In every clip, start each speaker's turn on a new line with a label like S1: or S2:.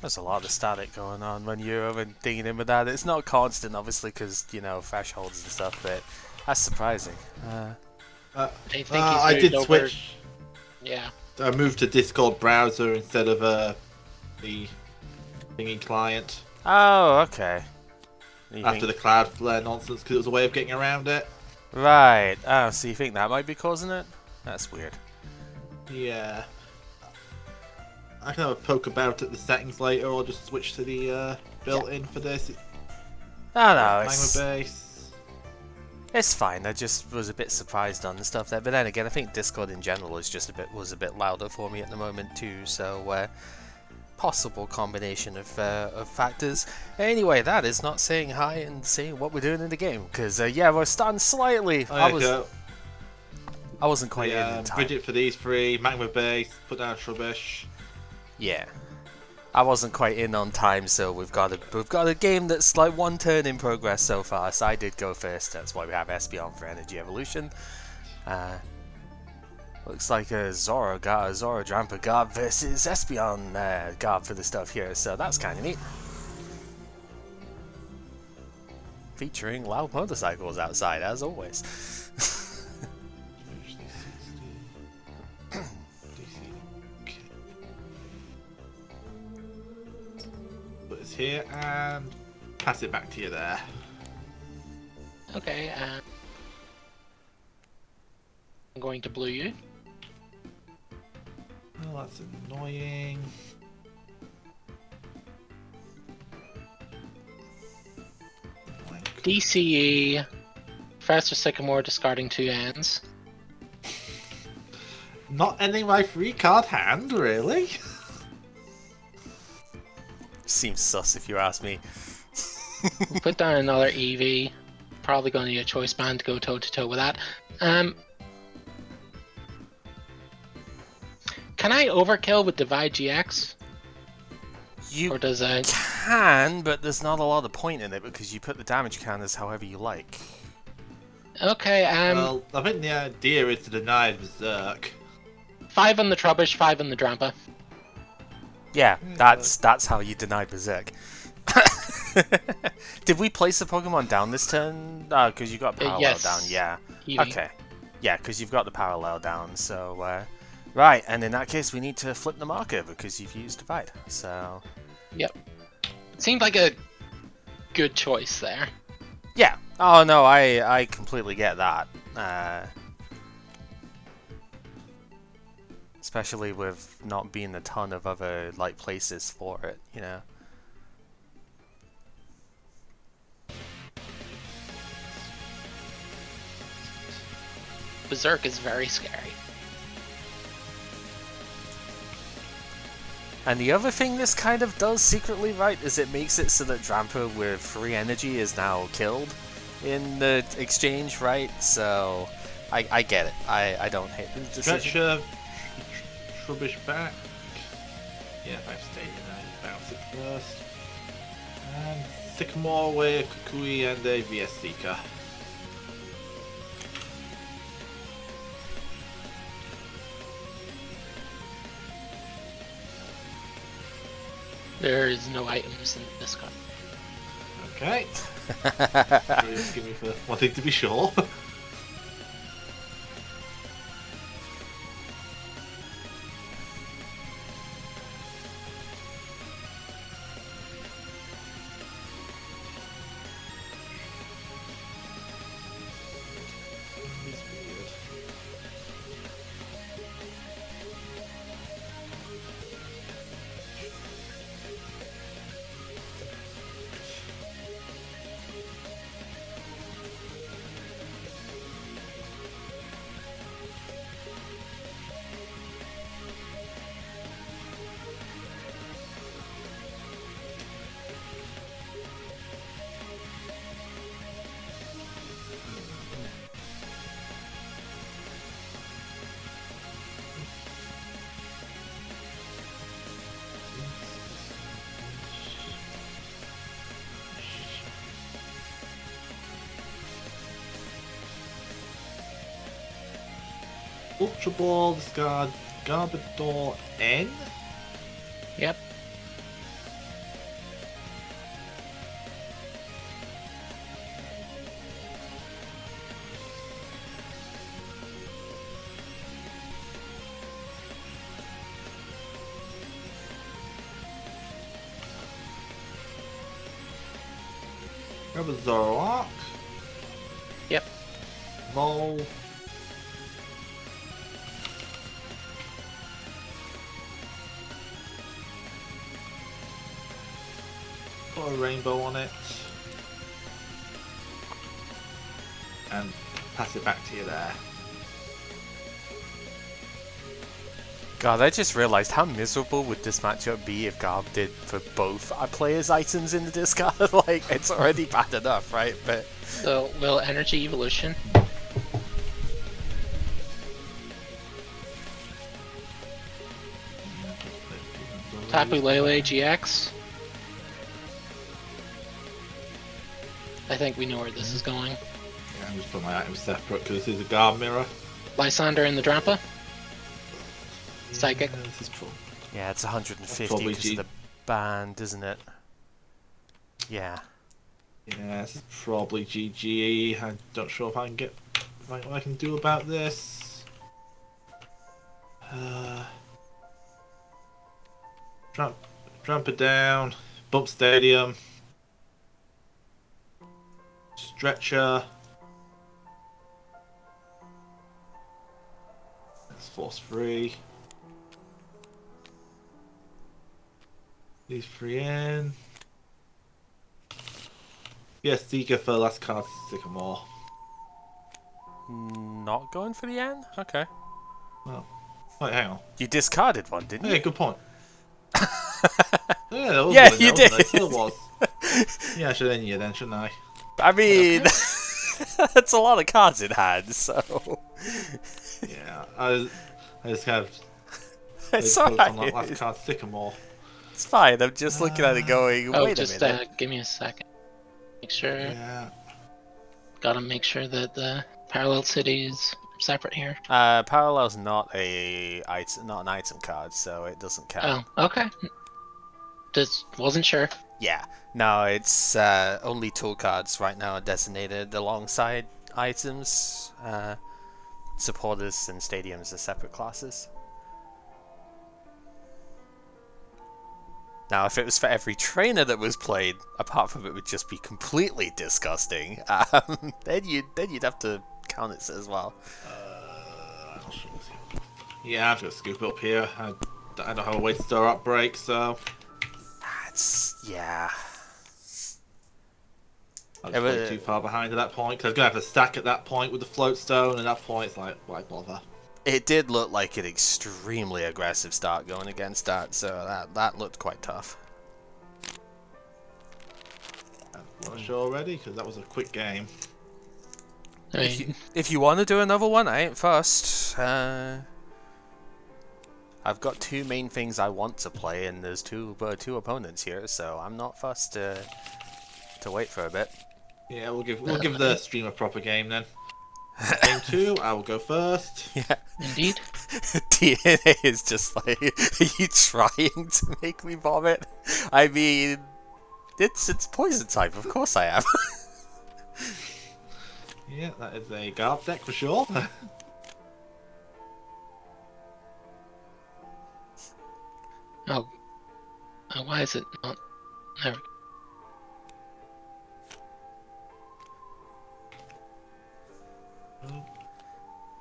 S1: There's a lot of static going on when you're over digging in with that. It's not constant, obviously, because, you know, thresholds and stuff, but that's surprising.
S2: I think I did switch.
S3: Yeah.
S2: I moved to Discord browser instead of the thingy client.
S1: Oh, okay.
S2: After the Cloudflare nonsense, because it was a way of getting around it.
S1: Right. Oh, so you think that might be causing it? That's weird.
S2: Yeah. I can have a poke about at the settings later, or just switch to the built-in for this.
S1: Oh no, it's fine. I just was a bit surprised on the stuff there, but then again, I think Discord in general is just a bit louder for me at the moment too. So possible combination of factors. Anyway, that is not saying hi and saying what we're doing in the game, because yeah, we're starting slightly. I wasn't quite in time.
S2: Bridget for these three, Magma Base, put down Shrubbish.
S1: Yeah, I wasn't quite in on time, so we've got a game that's like one turn in progress so far. So I did go first. That's why we have Espeon for Energy Evolution. Looks like a Zoro Drampa Garb versus Espeon Garb for the stuff here. So that's kind of neat. Featuring loud motorcycles outside as always.
S2: Here and pass it back to you there.
S3: Okay, I'm going to blue you.
S2: Oh, that's annoying.
S3: DCE, Professor Sycamore discarding 2 hands.
S2: Not ending my 3-card hand, really?
S1: Seems sus if you ask me.
S3: Put down another EV. Probably going to need a choice band to go toe to toe with that. Can I overkill with Divide GX?
S1: You
S3: or does
S1: can, but there's not a lot of point in it because you put the damage counters however you like.
S3: Okay,
S2: well, I think the idea is to deny Berserk.
S3: 5 on the Trubbish, 5 on the Drampa.
S1: Yeah, that's how you deny Berserk. Did we place the Pokemon down this turn? Because you got parallel
S3: yes.
S1: down, yeah.
S3: Eevee.
S1: Okay. Yeah, because you've got the parallel down, so... right, and in that case we need to flip the marker because you've used Divide, so...
S3: Yep. It seemed like a good choice there.
S1: Yeah. Oh no, I completely get that. Especially with not being a ton of other like places for it, you know.
S3: Berserk is very scary.
S1: And the other thing this kind of does secretly, right, is it makes it so that Drampa with free energy is now killed in the exchange, right? So I get it. I don't hate the decision.
S2: Rubbish back. Yeah, if I stay in, I bounce it first. And Sycamore with Kukui and a VS Seeker.
S3: There is no items in this card.
S2: Okay. Give me for wanting to be sure. Ultra Ball, discard Garbodor N.
S3: Yep.
S2: Grab a Zoroark.
S3: Yep.
S2: Mole. Put a rainbow on it. And pass it back to you there.
S1: God, I just realised how miserable would this matchup be if Garb did for both our players' items in the discard. Like, it's already bad enough, right? But
S3: So, will Energy Evolution? Tapu Lele GX? I think we know where this is going.
S2: Yeah, I'm just putting my items separate because this is a Garb mirror.
S3: Lysander and the Drampa? Psychic?
S2: Yeah, this is cool.
S1: yeah, it's 150
S2: Probably
S1: because of the band, isn't it? Yeah.
S2: Yeah, this is probably GG. I'm not sure if I can get what I can do about this. Drampa down. Bump Stadium. Stretcher. That's force free. These free in. Yes, Seeker for last card, Sycamore.
S1: Not going for the end? Okay.
S2: Well, wait, hang on.
S1: You discarded one, didn't
S2: Yeah,
S1: you?
S2: good point. Yeah, that was
S1: Yeah,
S2: one in
S1: you
S2: there,
S1: did.
S2: wasn't it? Still was. Yeah, I should end you then, shouldn't I?
S1: I mean, that's a lot of cards in hand, so...
S2: Yeah, I just have.
S1: It's
S2: on that last
S1: alright.
S2: card, Sycamore.
S1: It's fine, I'm just looking at it going,
S3: Oh,
S1: wait a
S3: just
S1: minute.
S3: give me a second. Make sure.
S2: Yeah.
S3: Gotta make sure that the parallel cities are separate here.
S1: Parallel's not an item card, so it doesn't count.
S3: Oh, okay. Just wasn't sure.
S1: Yeah, no, it's only tool cards right now are designated alongside items. Supporters and stadiums are separate classes. Now, if it was for every trainer that was played, apart from it would just be completely disgusting, then you'd have to count it as well.
S2: Yeah, I'm just gonna scoop up here. I don't have a way to store up break, so
S1: Yeah.
S2: I was way too far behind at that point because I was gonna have to stack at that point with the float stone, and at that point it's like, why bother?
S1: It did look like an extremely aggressive start going against that, so that looked quite tough.
S2: I'm not sure already because that was a quick game.
S3: I mean,
S1: If you want to do another one, I ain't fussed. I've got two main things I want to play, and there's two opponents here, so I'm not fussed to wait for a bit.
S2: Yeah, we'll give the stream a proper game then. Game 2, I will go first.
S1: Yeah.
S3: indeed.
S1: DNA is just like, are you trying to make me vomit? I mean, it's poison type, of course I am.
S2: Yeah, that is a Garb deck for sure.
S3: Oh. Why is it not? There we go.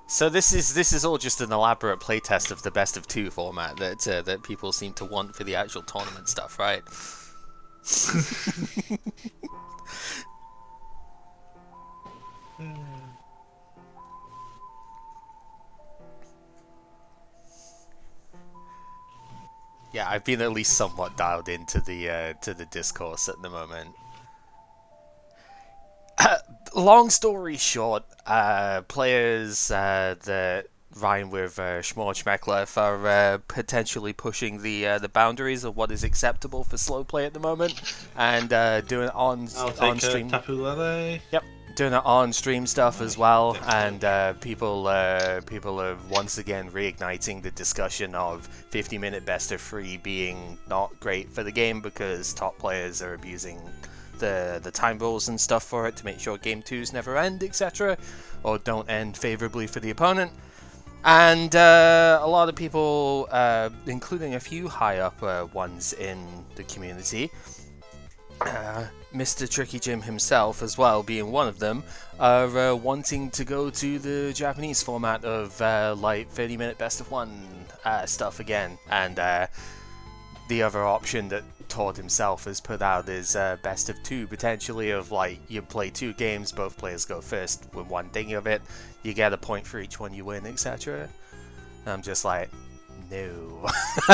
S1: So this is all just an elaborate playtest of the best of two format that people seem to want for the actual tournament stuff, right? Yeah, I've been at least somewhat dialed into the discourse at the moment. Long story short, players that rhyme with Schmorchmeckler are potentially pushing the boundaries of what is acceptable for slow play at the moment, and doing it on stream.
S2: Tapu Lele.
S1: Yep, doing it on stream stuff as well, and people are once again reigniting the discussion of 50-minute best of 3 being not great for the game because top players are abusing the time rules and stuff for it to make sure game 2s never end, etc., or don't end favorably for the opponent. And a lot of people, including a few high up ones in the community, Mr. Tricky Jim himself, as well, being one of them, are wanting to go to the Japanese format of like 30-minute best of one stuff again, and the other option that Todd himself has put out is best of two, potentially, of like you play 2 games, both players go first with one ding of it, you get a point for each one you win, etc. I'm just like, no,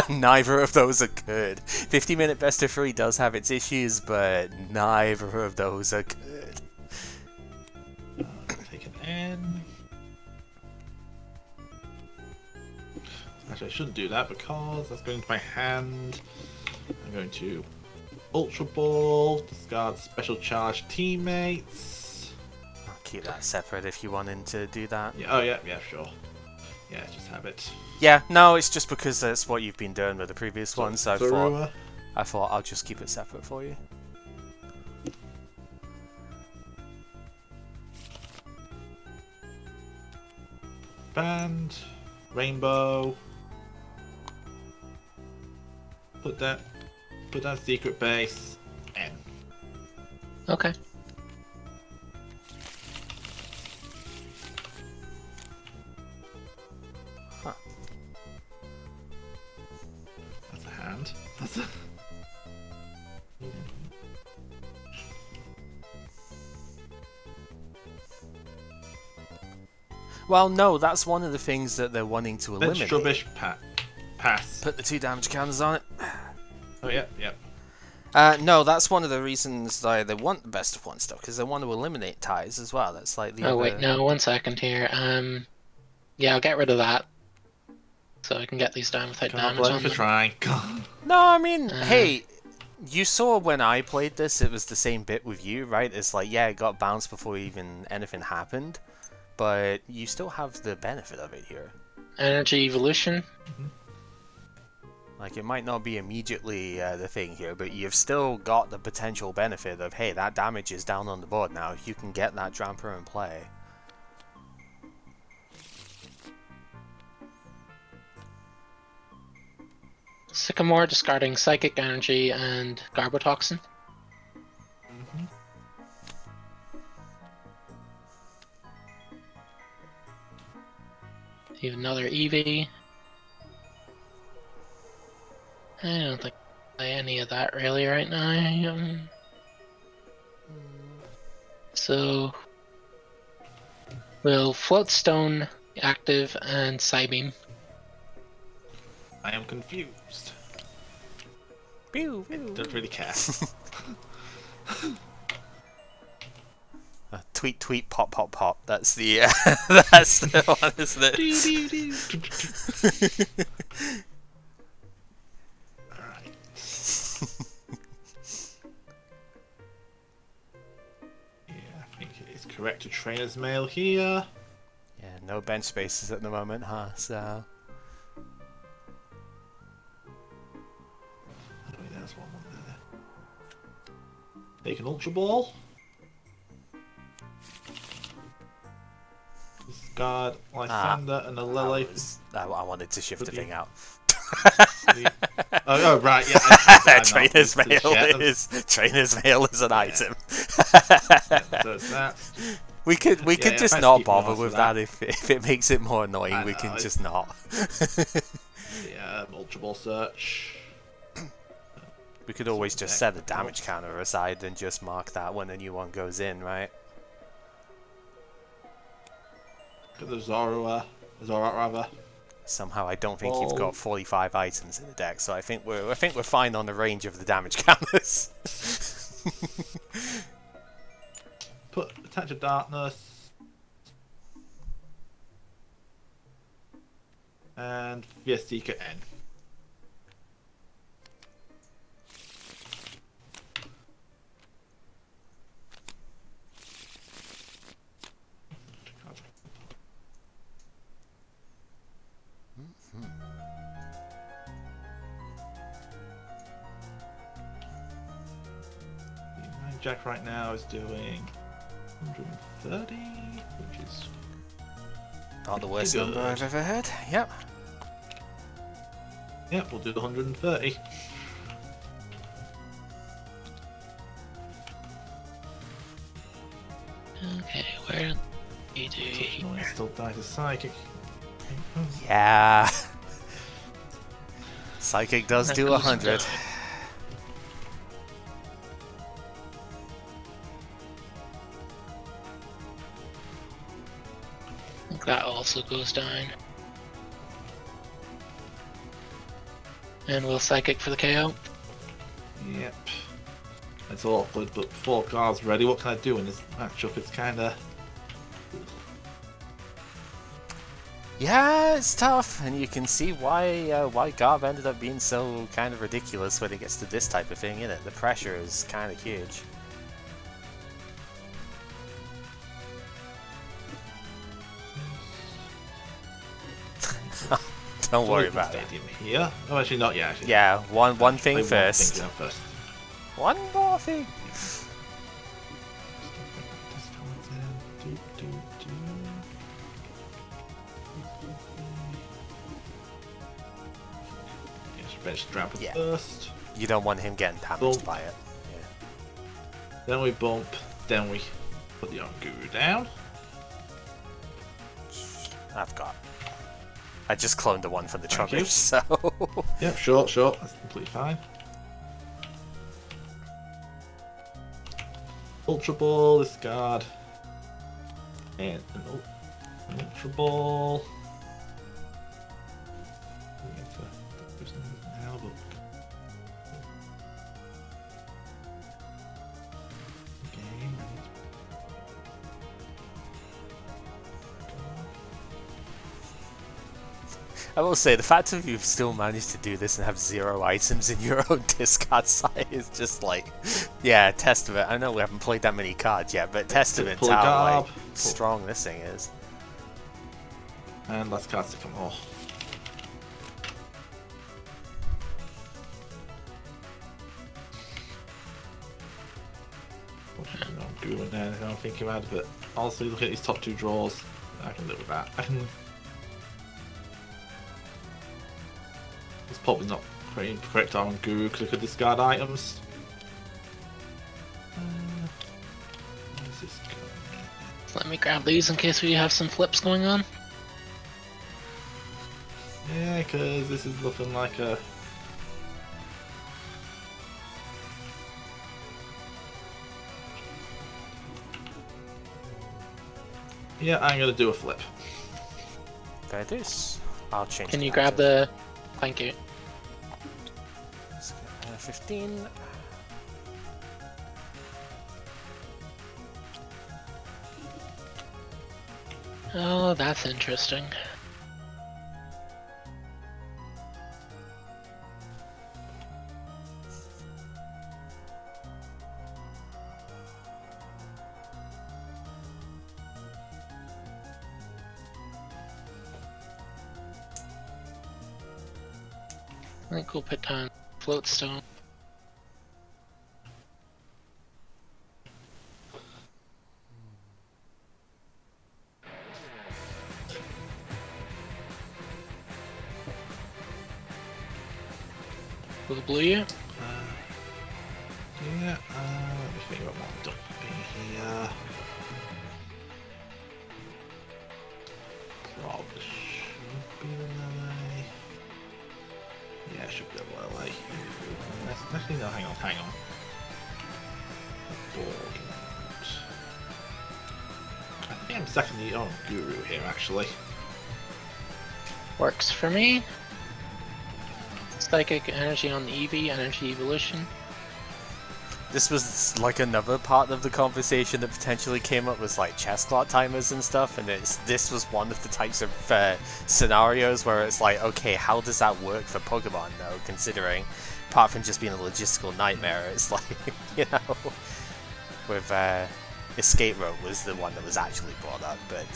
S1: neither of those are good. 50-minute best of 3 does have its issues, but neither of those are good.
S2: Take an N. Actually, I shouldn't do that because that's going to my hand. I'm going to Ultra Ball, discard Special Charge Teammates.
S1: I'll keep that separate if you wanted to do that.
S2: Yeah, oh yeah, sure. Yeah, just have it.
S1: Yeah, no, it's just because that's what you've been doing with the previous one, so I thought I'll just keep it separate for you.
S2: Band, Rainbow. Put down Secret Base, N.
S3: Okay.
S1: Huh.
S2: That's a hand. That's a...
S1: Well, no, that's one of the things that they're wanting to eliminate.
S2: Rubbish pass.
S1: Put the 2 damage counters on it.
S2: Oh yeah.
S1: No, that's one of the reasons they want the best of one stuff, because they want to eliminate ties as well. That's like the
S3: Oh
S1: other...
S3: wait, no, 1 second here. Yeah, I'll get rid of that, so I can get these down without damage on
S2: for
S3: them.
S2: trying.
S1: No, I mean, hey, you saw when I played this, it was the same bit with you, right? It's like, yeah, it got bounced before even anything happened, but you still have the benefit of it here.
S3: Energy evolution.
S1: Like, it might not be immediately the thing here, but you've still got the potential benefit of, hey, that damage is down on the board now. You can get that Drampa in play.
S3: Sycamore, discarding Psychic Energy and Garbotoxin. Even another Eevee. I don't think I play any of that really right now. So we'll Floatstone active and Psybeam.
S2: I am confused.
S1: Pew, pew.
S2: Don't really care.
S1: Tweet, tweet, pop, pop, pop. That's the that's the one, isn't it?
S2: Alright. Yeah, I think it is correct to Trainer's Mail here.
S1: Yeah, no bench spaces at the moment, huh? So.
S2: Oh, there's one there. Take an Ultra Ball. Discard Lysander and a Lily.
S1: I wanted to shift the thing out.
S2: Oh right, yeah.
S1: Trainer's Mail is an item.
S2: Yeah, so it's that.
S1: We could just not bother with that if it makes it more annoying. We can just not.
S2: Yeah, Ultra Ball search.
S1: We could always just set a damage counter aside and just mark that when a new one goes in, right?
S2: Got the Zoroark rather.
S1: Somehow I don't think you've got 45 items in the deck, so I think we're fine on the range of the damage counters.
S2: Put a Touch of Darkness and Fierce Seeker N. Jack right now is doing 130, which is
S1: not the worst number I've ever heard. Yep.
S2: Yep, we'll do the 130.
S3: Okay, where do you do?
S2: Turtonator still dies to Psychic.
S1: Yeah. Psychic does
S3: That
S1: do
S3: goes
S1: 100.
S3: down. That also goes down. And we'll Psychic for the KO.
S2: Yep. It's awkward, but before Gar's ready, what can I do in this matchup? It's kinda...
S1: Yeah, it's tough, and you can see why Garb ended up being so kind of ridiculous when it gets to this type of thing, innit? The pressure is kind of huge. Don't worry about it.
S2: Here? Oh, actually not yet. Actually.
S1: Yeah, one thing
S2: Play
S1: first.
S2: One thing first.
S1: One more thing. Bench Drampa first. You don't want him getting damaged
S2: Bump.
S1: by it.
S2: Then we bump. Then we put the Guru down.
S1: Yeah, I just cloned the one from the
S2: Thank you.
S1: Trubbish, so...
S2: Yep, sure. That's completely fine. Ultra Ball, discard. And an Ultra Ball.
S1: I will say, the fact that you've still managed to do this and have 0 items in your own discard side is just like, yeah, testament. I know we haven't played that many cards yet, but testament to how like, strong this thing is.
S2: And last cards to come off. I'm doing anything I'm thinking about it, but honestly, look at these top 2 draws. I can live with that. It's probably not correct on Guru because I could discard items. Where's this going?
S3: Let me grab these in case we have some flips going on.
S2: Yeah, because this is looking like a... Yeah, I'm gonna do a flip.
S1: Fair dues. I'll change.
S3: Can you grab the... Thank you.
S1: 15.
S3: Oh, that's interesting. I think we'll put down Floatstone. Will blue you?
S2: Yeah, let me think about what I'm dumping here. Probably should be an LA. Yeah, it should be an LA. Actually, no, hang on. I think I'm secondly on Guru here, actually.
S3: Works for me. Psychic energy on the Eevee, energy evolution.
S1: This was like another part of the conversation that potentially came up, was like chess clock timers and stuff, and this was one of the types of scenarios where it's like, okay, how does that work for Pokemon though, considering, apart from just being a logistical nightmare, it's like, you know, with Escape Rope was the one that was actually brought up, but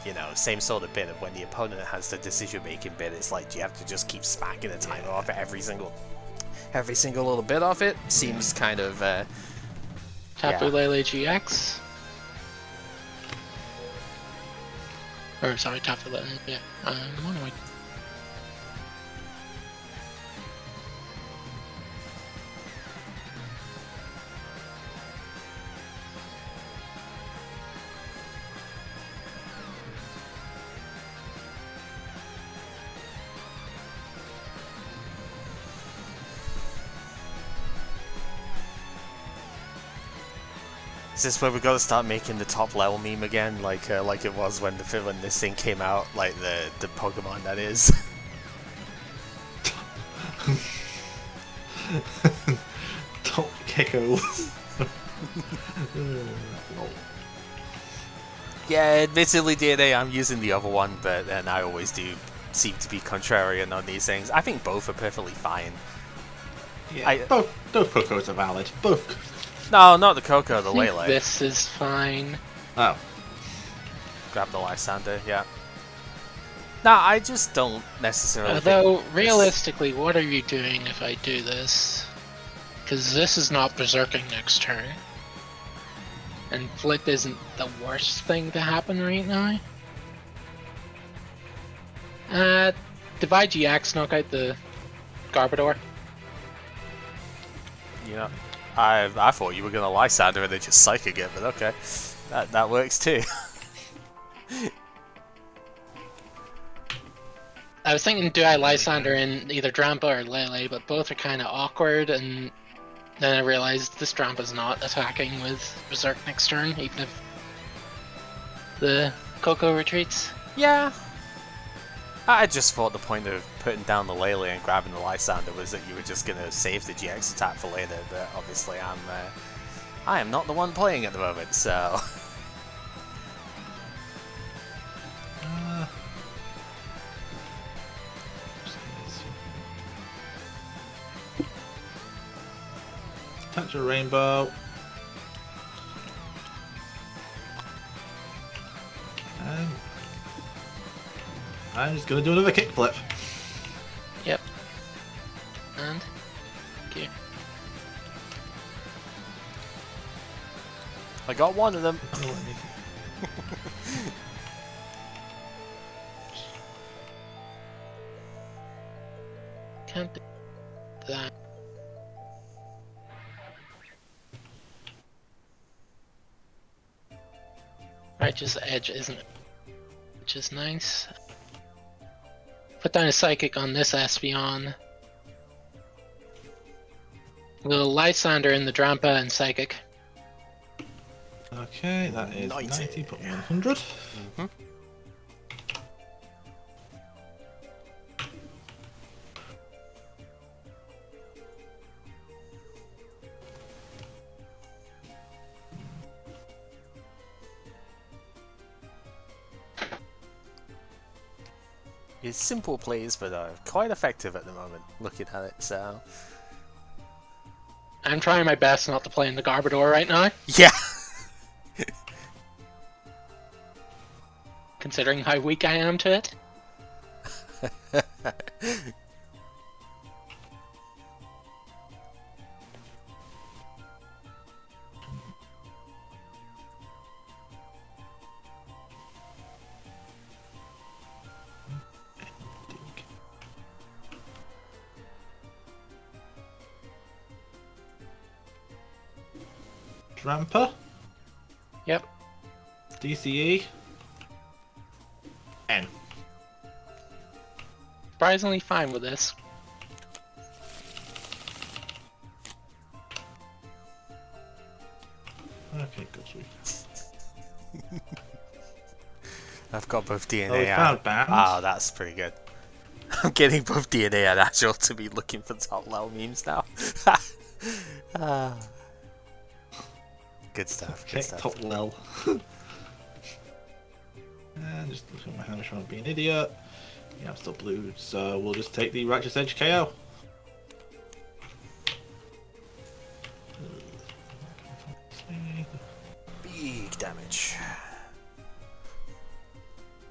S1: you know, same sort of bit of when the opponent has the decision making bit, it's like, do you have to just keep smacking the timer off every single little bit of it? Seems kind of
S3: Tapu Lele GX. Or sorry, Tapu Lele, yeah. What do I...
S1: Is this where we got to start making the top level meme again, like it was when this thing came out, like the Pokemon that is?
S2: Top Gecko.
S1: Yeah, admittedly, DNA, I'm using the other one, but then I always do seem to be contrarian on these things. I think both are perfectly fine.
S2: Yeah, both Cocos are valid. Both.
S1: No, not the Coco, the Lele.
S3: This is fine.
S2: Oh.
S1: Grab the Lysander, yeah. Nah, I just don't necessarily
S3: Although,
S1: think
S3: realistically, what are you doing if I do this? Because this is not berserking next turn. And Flip isn't the worst thing to happen right now. Divide GX, knock out the Garbodor.
S1: You know, I thought you were gonna Lysander and then just Psychic it, but okay, that works too.
S3: I was thinking, do I Lysander in either Drampa or Lele, but both are kind of awkward, and then I realized this Drampa's not attacking with Berserk next turn, even if the Coco retreats.
S1: Yeah. I just thought the point of putting down the Lele and grabbing the Lysander was that you were just gonna save the GX attack for later, but obviously I am not the one playing at the moment, so.
S2: Touch a rainbow. And I'm just gonna do another kickflip.
S3: Yep. And okay.
S1: I got one of them.
S3: Can't do that. Righteous Edge, isn't it? Which is nice. Put down a Psychic on this Espeon. We'll Lysander in the Drampa and Psychic.
S2: Okay, that is 90, put 100.
S1: Mm-hmm. It's simple plays, but quite effective at the moment, looking at it, so.
S3: I'm trying my best not to play in the Garbodor right now,
S1: Yeah!
S3: considering how weak I am to it.
S2: Drampa.
S3: Yep.
S2: DCE. N.
S3: Surprisingly fine with this.
S2: Okay, good sweet.
S1: I've got both DNA
S2: Oh, we found Band.
S1: Ah, that's pretty good. I'm getting both DNA and Agile to be looking for top level memes now. Ah. Good stuff,
S2: Okay,
S1: good stuff.
S2: top lel. And just looking at my hand, trying to be an idiot. Yeah, I'm still blue, so we'll just take the Righteous Edge KO.
S1: Big damage.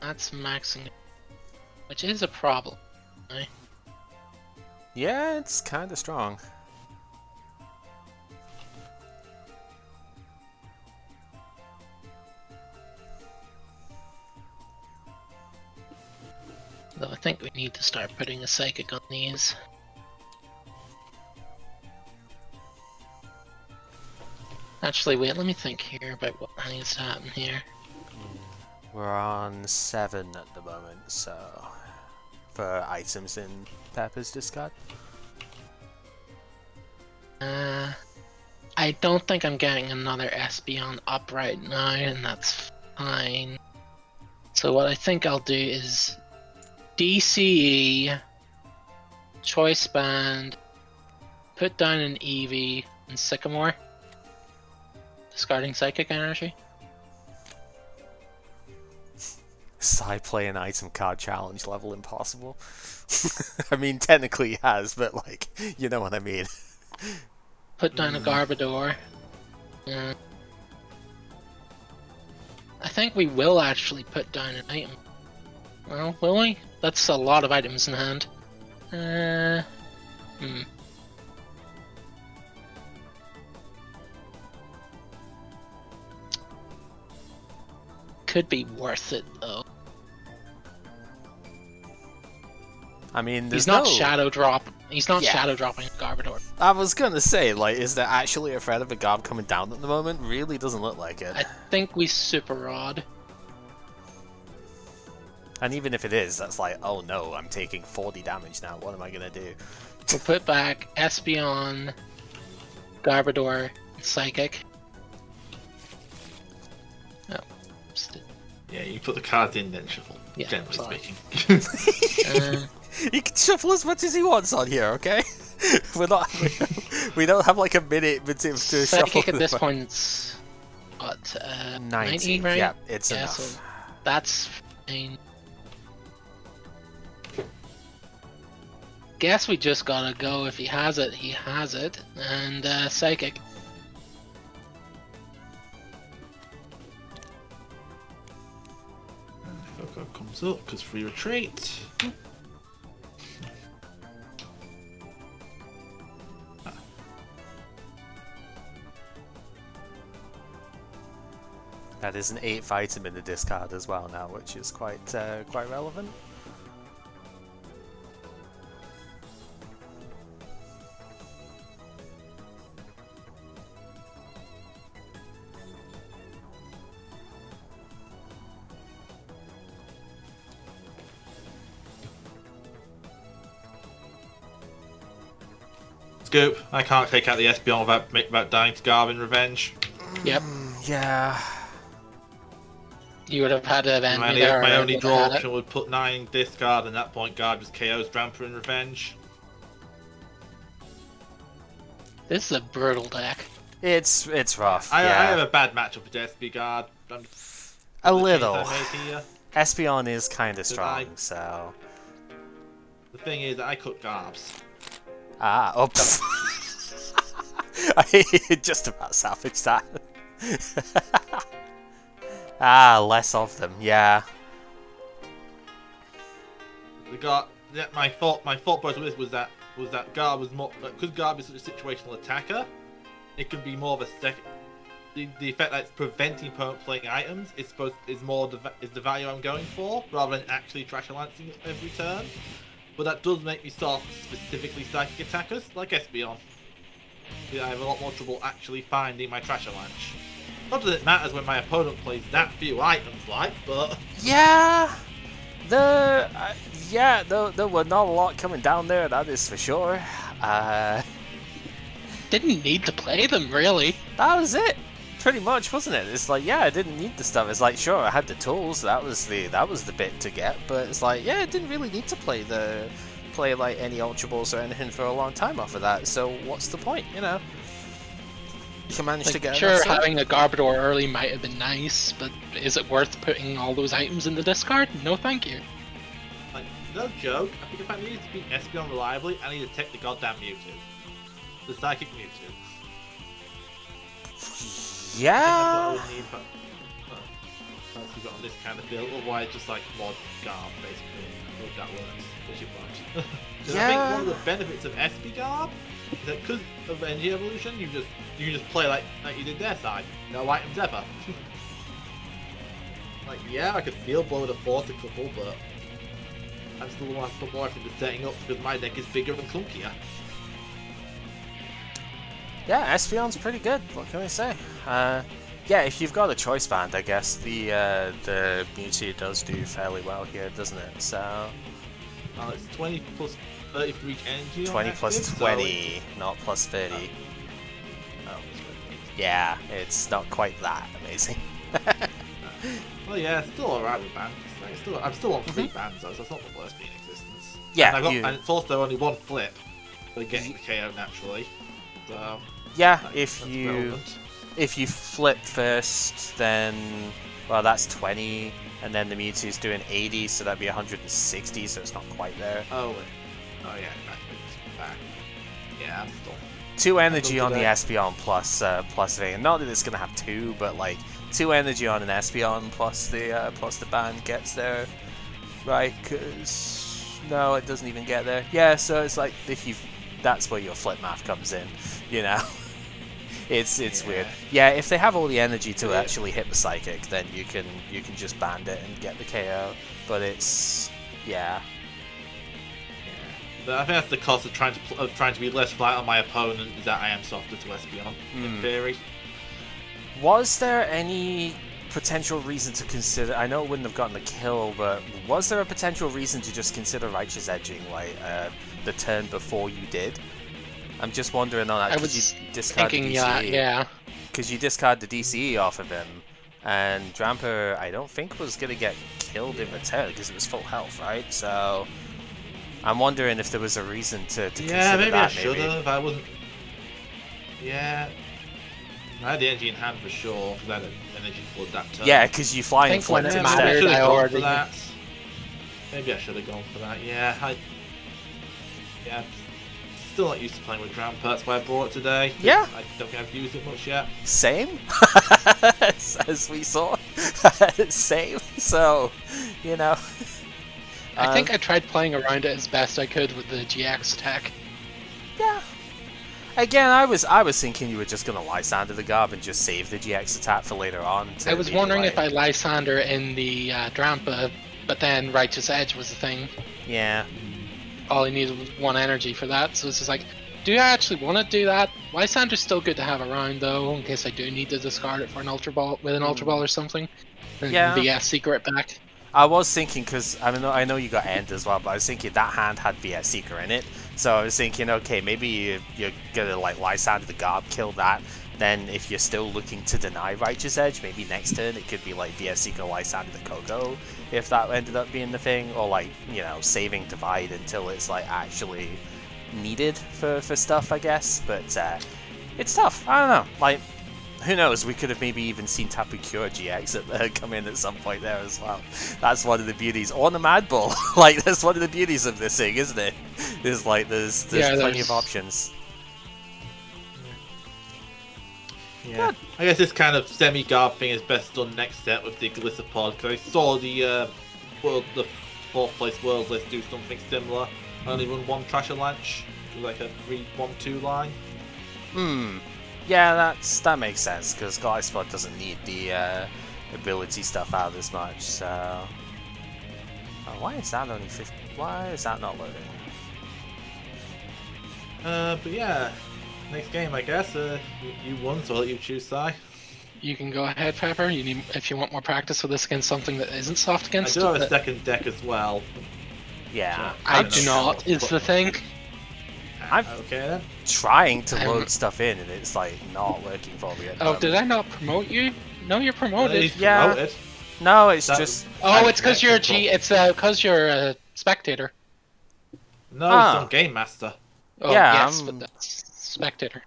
S3: That's maxing, which is a problem. Right?
S1: Yeah, it's kind of strong.
S3: Though I think we need to start putting a Psychic on these. Actually, wait, let me think here about what needs to happen here.
S1: We're on 7 at the moment, so for items in Pepper's discard.
S3: I I don't think I'm getting another Espeon up right now, and that's fine. So what I think I'll do is DCE, Choice Band, put down an Eevee and Sycamore, discarding Psychic Energy.
S1: Side play an item card challenge level impossible. I mean, technically he has, but like, you know what I mean.
S3: Put down a Garbodor. I think we will actually put down an item. Well, will we? That's a lot of items in hand. Could be worth it though.
S1: I mean,
S3: he's not shadow drop. He's not shadow dropping Garbodor.
S1: I was gonna say, like, is there actually a threat of a Garb coming down at the moment? Really doesn't look like it.
S3: I think we Super Rod.
S1: And even if it is, that's like, oh no, I'm taking 40 damage now. What am I gonna do?
S3: We'll put back Espeon, Garbodor, Psychic. Oh,
S2: yeah, you put the cards in, then shuffle.
S3: Yeah,
S2: generally speaking.
S1: He can shuffle as much as he wants on here, okay? We're not. We don't have like a minute to
S3: Psychic
S1: shuffle.
S3: at this point, it's what 90, right?
S1: Yeah, it's enough.
S3: So that's fine. Guess we just gotta go. If he has it, he has it, and Psychic.
S2: Coco comes up because free retreat.
S1: That is an 8th item in the discard as well now, which is quite relevant.
S2: Scoop, I can't take out the Espeon without dying to Garb in revenge.
S3: Yep.
S1: Yeah.
S3: You would have had to have ended there.
S2: My only draw option would put 9 discard, and at that point Garb just KOs Drampa in revenge.
S3: This is a brutal deck.
S1: It's rough.
S2: I
S1: yeah.
S2: have a bad matchup with Espeon.
S1: A little. Espeon is kind of strong, so.
S2: The thing is, I cook Garbs.
S1: Ah, oops. I just about salvaged that. Ah, less of them, yeah.
S2: My thought process with this was that Garb was more, because Garb is such a situational attacker. It could be more of a second. The effect that's preventing opponent playing items is the value I'm going for, rather than actually trash lancing every turn. But that does make me soft specifically psychic attackers like Espeon. I have a lot more trouble actually finding my trash launch. Not that it matters when my opponent plays that few items, like, but
S1: yeah, there were not a lot coming down there. That is for sure.
S3: Didn't need to play them really.
S1: That was it, pretty much, wasn't it? It's like, yeah, I didn't need the stuff. It's like, sure, I had the tools. That was the bit to get, but it's like, yeah, I didn't really need to play like any Ultra Balls or anything for a long time off of that. So what's the point, you know? You can manage to get.
S3: Sure, having a Garbodor early might have been nice, but is it worth putting all those items in the discard? No, thank you.
S2: Like, no joke. I think if I needed to beat Espeon reliably, I need to take the goddamn Mewtwo, the Psychic Mewtwo.
S1: Yeah.
S2: I think that's what I would need, but that's got on this kind of build. Otherwise, just like mod Garb, basically. I hope that works. Which it won't.
S1: Yeah.
S2: I think one of the benefits of SP Garb is that because of Energy Evolution, you can just play like you did their side. No items ever. Like, yeah, I could Field Blow with a Force a couple, but I'm still the one that's put more effort into setting up because my deck is bigger and clunkier.
S1: Yeah, Espeon's pretty good. What can I say? Yeah, if you've got a choice band, I guess the Mewtwo does do fairly well here, doesn't it? So.
S2: It's 20 plus 30 for each energy.
S1: 20 plus 20, so not plus 30.
S2: Oh, that's good.
S1: yeah, it's not quite that amazing.
S2: Well, yeah, it's still alright with bans. Like, I'm still on 3 bans though, so it's not the worst being in existence.
S1: Yeah,
S2: and it's also only 1 flip for getting the KO naturally. So
S1: yeah,
S2: that's relevant.
S1: if you flip first, then well, that's 20, and then the Mewtwo's doing 80, so that'd be 160, so it's not quite there.
S2: Oh yeah, back. Yeah, I'm still.
S1: 2 energy on the Espeon plus thing. Not that it's gonna have 2, but like 2 energy on an Espeon plus the band gets there, right? Cause no, it doesn't even get there. Yeah, so it's like that's where your flip math comes in, you know. It's weird. Yeah, if they have all the energy to actually hit the Psychic, then you can just band it and get the KO. But it's
S2: But I think that's the cost of trying to be less light on my opponent, is that I am softer to Espeon, in theory.
S1: Was there any potential reason to consider? I know it wouldn't have gotten the kill, but was there a potential reason to just consider Righteous Edging like the turn before you did? I'm just wondering on that.
S3: I was
S1: you discard
S3: thinking,
S1: the DCE.
S3: yeah.
S1: Because you discard the DCE off of him, and Drampa, I don't think was gonna get killed in return because it was full health, right? So I'm wondering if there was a reason to consider that.
S2: Maybe I should have. I wasn't. Yeah. I had the energy in hand for sure, because I had an energy flood that turn.
S1: Yeah, because you fly and flip
S3: when it
S1: instead.
S3: mattered, I
S2: gone
S3: already...
S2: for that. Maybe I should have gone for that. Yeah, I'm still not used to playing with Drampa, that's why I brought it today.
S1: Yeah.
S2: I don't think I've used it much yet.
S1: Same, as we saw. Same. So, you know.
S3: I think I tried playing around it as best I could with the GX attack.
S1: Yeah. Again, I was thinking you were just gonna Lysander the Garb and just save the GX attack for later on.
S3: I was wondering if I Lysander in the Drampa, but then Righteous Edge was the thing.
S1: Yeah.
S3: All I needed was 1 energy for that, so it's just like, do I actually want to do that? Lysander's still good to have around though, in case I do need to discard it for an Ultra Ball with an Ultra Ball or something. And BS Secret back.
S1: I was thinking, because I know you got End as well, but I was thinking that hand had BS Seeker in it. So I was thinking, okay, maybe you're gonna like Lysander the Garb, kill that. Then if you're still looking to deny Righteous Edge, maybe next turn it could be like BS Seeker Lysander the Coco, if that ended up being the thing. Or like, you know, saving Divide until it's like actually needed for stuff, I guess. But it's tough. I don't know. Like, who knows, we could have maybe even seen Tapu Cure GX come in at some point there as well. That's one of the beauties. Or the Mad Bull. Like, that's one of the beauties of this thing, isn't it? There's plenty of options.
S2: Yeah. Good. I guess this kind of semi-Garb thing is best done next set with the Gliscopod, because I saw the 4th place Worlds list do something similar. Only run 1 Trasher Launch, like a 3-1-2 line.
S1: Yeah, that makes sense, because Gliscopod doesn't need the ability stuff out as much, so... Oh, why is that only 50? Why is that not loading?
S2: But yeah, next game, I guess. You won, so I'll let you choose, Sai.
S3: You can go ahead, Pepper. If you want more practice with this against something that isn't soft against.
S2: I do have a second deck as well.
S1: Yeah.
S3: So I do not, is the thing.
S1: I'm
S2: okay then.
S1: Trying to load stuff in and it's like not working for me.
S3: Oh, did I not promote you? No, you're promoted.
S1: Yeah.
S2: Promoted.
S1: No, it's just.
S3: Oh, it's because you're It's because you're a spectator.
S2: No, it's on Game Master.
S3: Oh,
S1: yeah,
S3: yes, but that's spectator.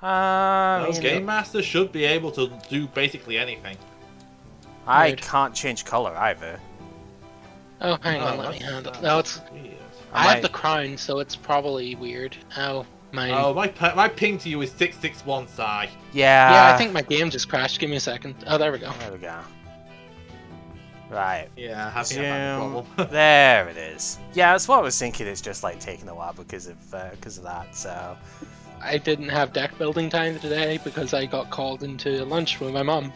S2: Game Master should be able to do basically anything.
S1: I can't change color either.
S3: Oh, hang on, let me handle. No, it's.
S2: Weird.
S3: I have the crown, so it's probably weird. Oh,
S2: my ping to you is 661, Sai.
S1: Yeah.
S3: Yeah, I think my game just crashed. Give me a second. Oh, there we go.
S1: There we go. Right.
S2: Yeah, I think I problem.
S1: There it is. Yeah, that's what I was thinking. It's just like taking a while because of that. So.
S3: I didn't have deck building time today because I got called into lunch with my mom.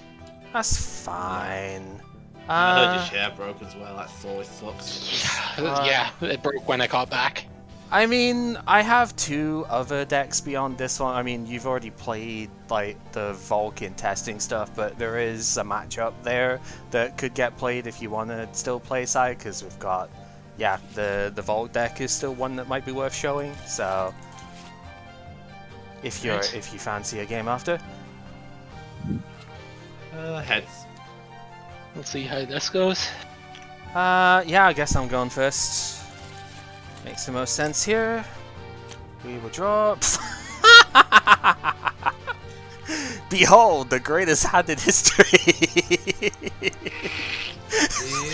S1: That's fine.
S2: I heard your share broke as well. That always sucks.
S3: Yeah, it broke when I got back.
S1: I mean, I have 2 other decks beyond this one. I mean, you've already played like the Vulcan testing stuff, but there is a matchup there that could get played if you want to still play side, because we've got, yeah, the Volk deck is still one that might be worth showing. So if you fancy a game after.
S2: Heads.
S3: We'll see how this goes.
S1: Yeah, I guess I'm going first. Makes the most sense here. We will draw. Behold, the greatest hand in history!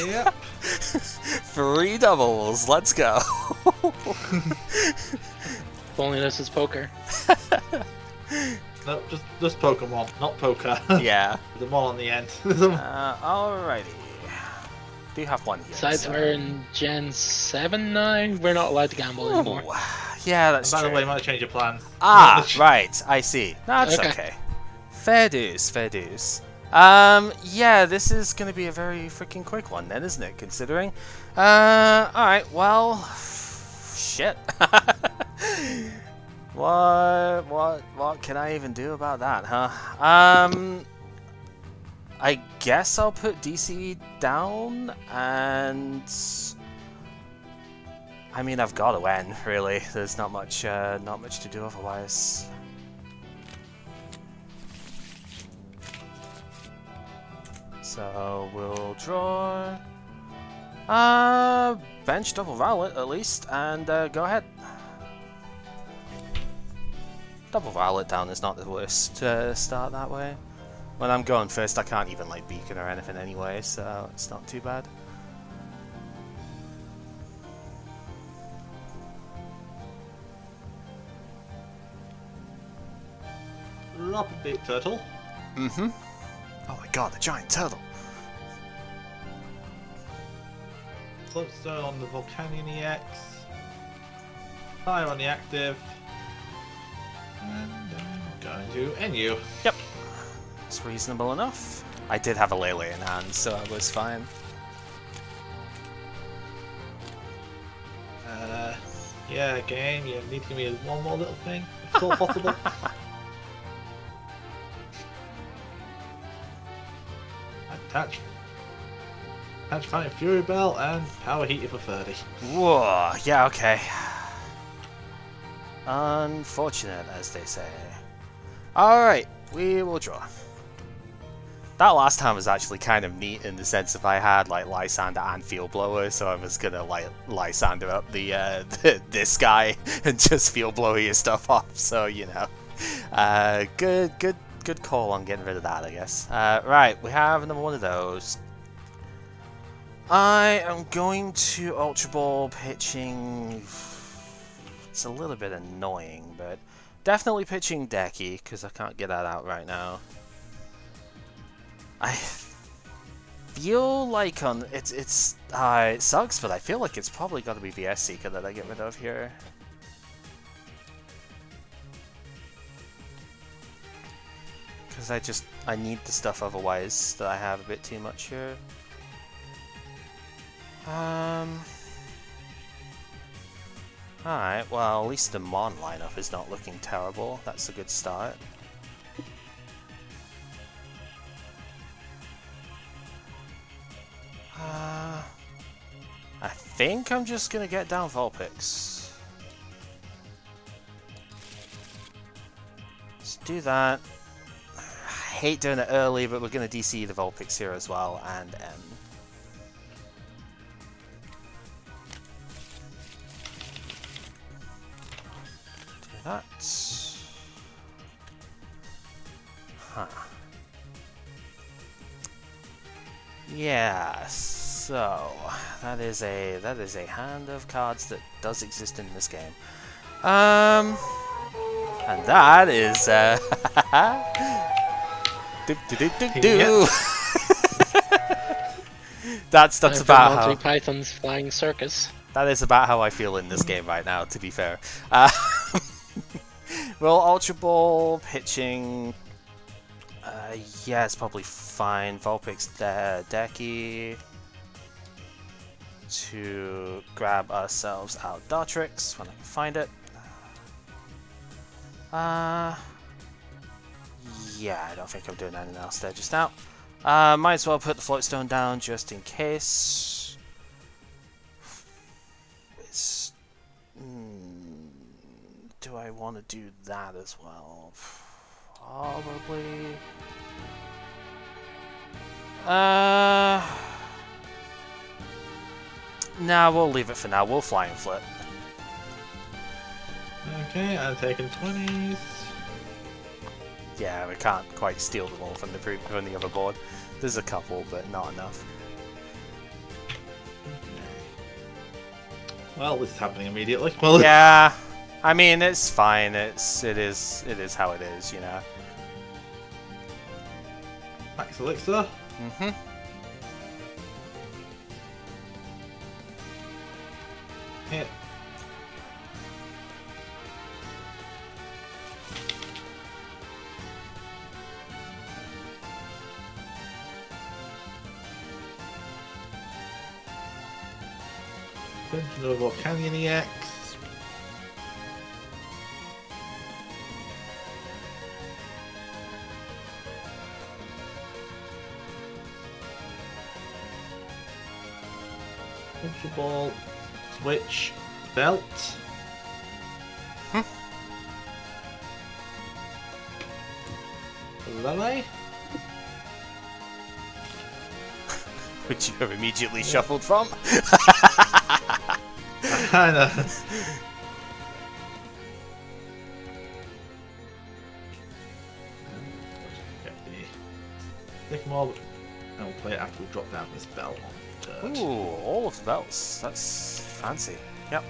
S2: Yep.
S1: 3 doubles, let's go!
S3: If only this is poker.
S2: No, just Pokemon, not poker.
S1: Yeah.
S2: The one on the end.
S1: Alrighty. Do have one here.
S3: Besides,
S1: so.
S3: we're in Gen 7 now. We're not allowed to gamble anymore.
S1: Yeah, that's
S2: By
S1: true.
S2: the way, might change your plans.
S1: Ah, right, I see. That's
S3: Okay.
S1: okay. Fair dues, fair dues. Yeah, this is gonna be a very freaking quick one then, isn't it, considering? Alright, well... Shit. What can I even do about that, huh? I guess I'll put DC down, and... I mean, I've got to win, really. There's not much to do otherwise. So we'll draw. Bench double violet at least, and go ahead. Double violet down is not the worst to start that way. When I'm going first, I can't even like beacon or anything anyway, so it's not too bad.
S2: Drop a big turtle.
S1: Mm-hmm. Oh my god, the giant turtle!
S2: Floatstone on the Volcanion EX. Fire on the active. And I'm going to NU.
S1: Yep. It's reasonable enough. I did have a Lele in hand, so I was fine.
S2: Yeah, game, you need to give me one more little thing, if at all possible. Attach Fighting Fury Bell and Power Heater for 30.
S1: Whoa, yeah, okay. Unfortunate, as they say. Alright, we will draw. That last time was actually kind of neat in the sense if I had like Lysander and Field Blower, so I was gonna like Lysander up the this guy and just Field Blower your stuff off. So you know, good call on getting rid of that, I guess. Right, we have another one of those. I am going to Ultra Ball pitching. It's a little bit annoying, but definitely pitching Decky because I can't get that out right now. I feel like on it sucks, but I feel like it's probably got to be the S Seeker that I get rid of here. Because I need the stuff otherwise that I have a bit too much here. Alright, well at least the Mon lineup is not looking terrible. That's a good start. I think I'm just gonna get down Vulpix. Let's do that. I hate doing it early, but we're gonna DC the Vulpix here as well, and M. Do that. Huh. Yeah, so that is a hand of cards that does exist in this game. And that is
S3: Yep.
S1: That's about how
S3: Python's Flying Circus.
S1: that is about how I feel in this game right now, to be fair. Well, Ultra Ball pitching. Yeah, it's probably fine. Vulpix Decky to grab ourselves out Dartrix when I can find it. Yeah, I don't think I'm doing anything else there just now. Might as well put the Floatstone down just in case. It's, do I want to do that as well? Probably. Nah, we'll leave it for now. We'll fly and flip.
S2: Okay, I'm taking 20s.
S1: Yeah, we can't quite steal them all from the other board. There's a couple, but not enough.
S2: Well, this is happening immediately. Well,
S1: yeah, I mean it's fine. It is how it is, you know.
S2: Max Elixir.
S1: Mhm.
S2: Hit. Another Volcanion EX. Ultra Ball. Switch. Belt. Lele.
S1: Which you have immediately shuffled from.
S2: I know. Take them all, and we'll play it after we drop down this bell on the dirt.
S1: Ooh, all of the belts. That's fancy. Yep.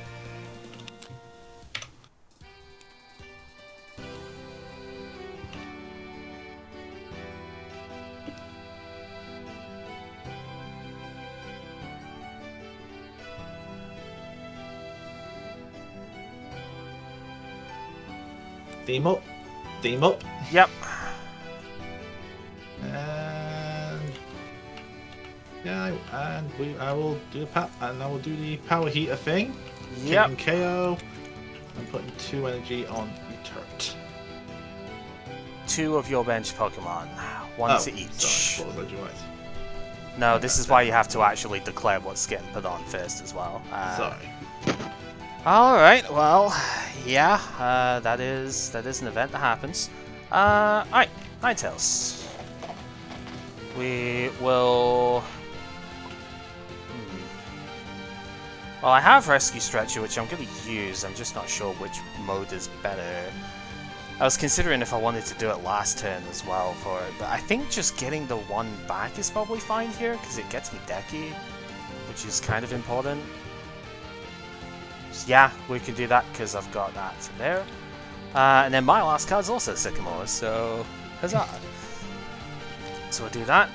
S2: Team up. Team up.
S1: Yep.
S2: And yeah, and I will do the power heater thing.
S1: Yep.
S2: Taking KO. I'm putting 2 energy on the turret.
S1: 2 of your bench Pokemon. 1 to each.
S2: Sorry, what was I doing?
S1: No, this is why you have to actually declare what's getting put on first as well.
S2: Sorry.
S1: Alright, well, yeah, that is an event that happens. Alright, Ninetales. We will... Well, I have Rescue Stretcher, which I'm going to use. I'm just not sure which mode is better. I was considering if I wanted to do it last turn as well for it, but I think just getting the 1 back is probably fine here, because it gets me Decky, which is kind of important. So yeah, we can do that, because I've got that from there. And then my last card's also Sycamore, so huzzah! So we'll do that.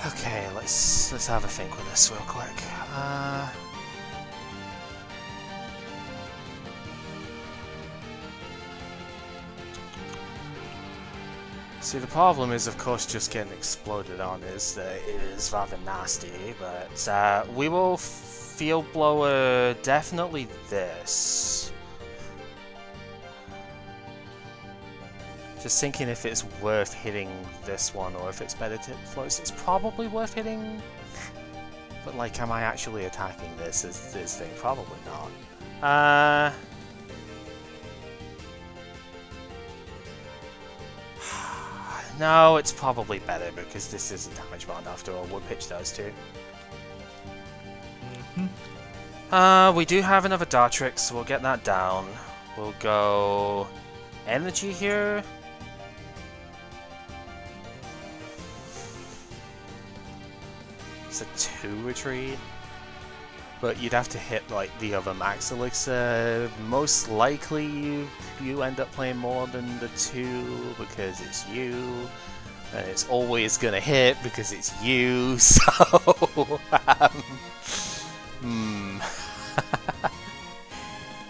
S1: Okay, let's have a think with this real quick. See, the problem is, of course, just getting exploded on is rather nasty, but we will Field Blower definitely this. Just thinking if it's worth hitting this one or if it's better to hit floats. It's probably worth hitting, but like, am I actually attacking this thing? Probably not. No, it's probably better because this is a damage bond after all. Wood Pitch does too. We do have another Dartrix, so we'll get that down. We'll go Energy here. It's a 2 retreat, but you'd have to hit like the other Max Elixir. Most likely you end up playing more than the 2 because it's you, and it's always gonna hit because it's you. So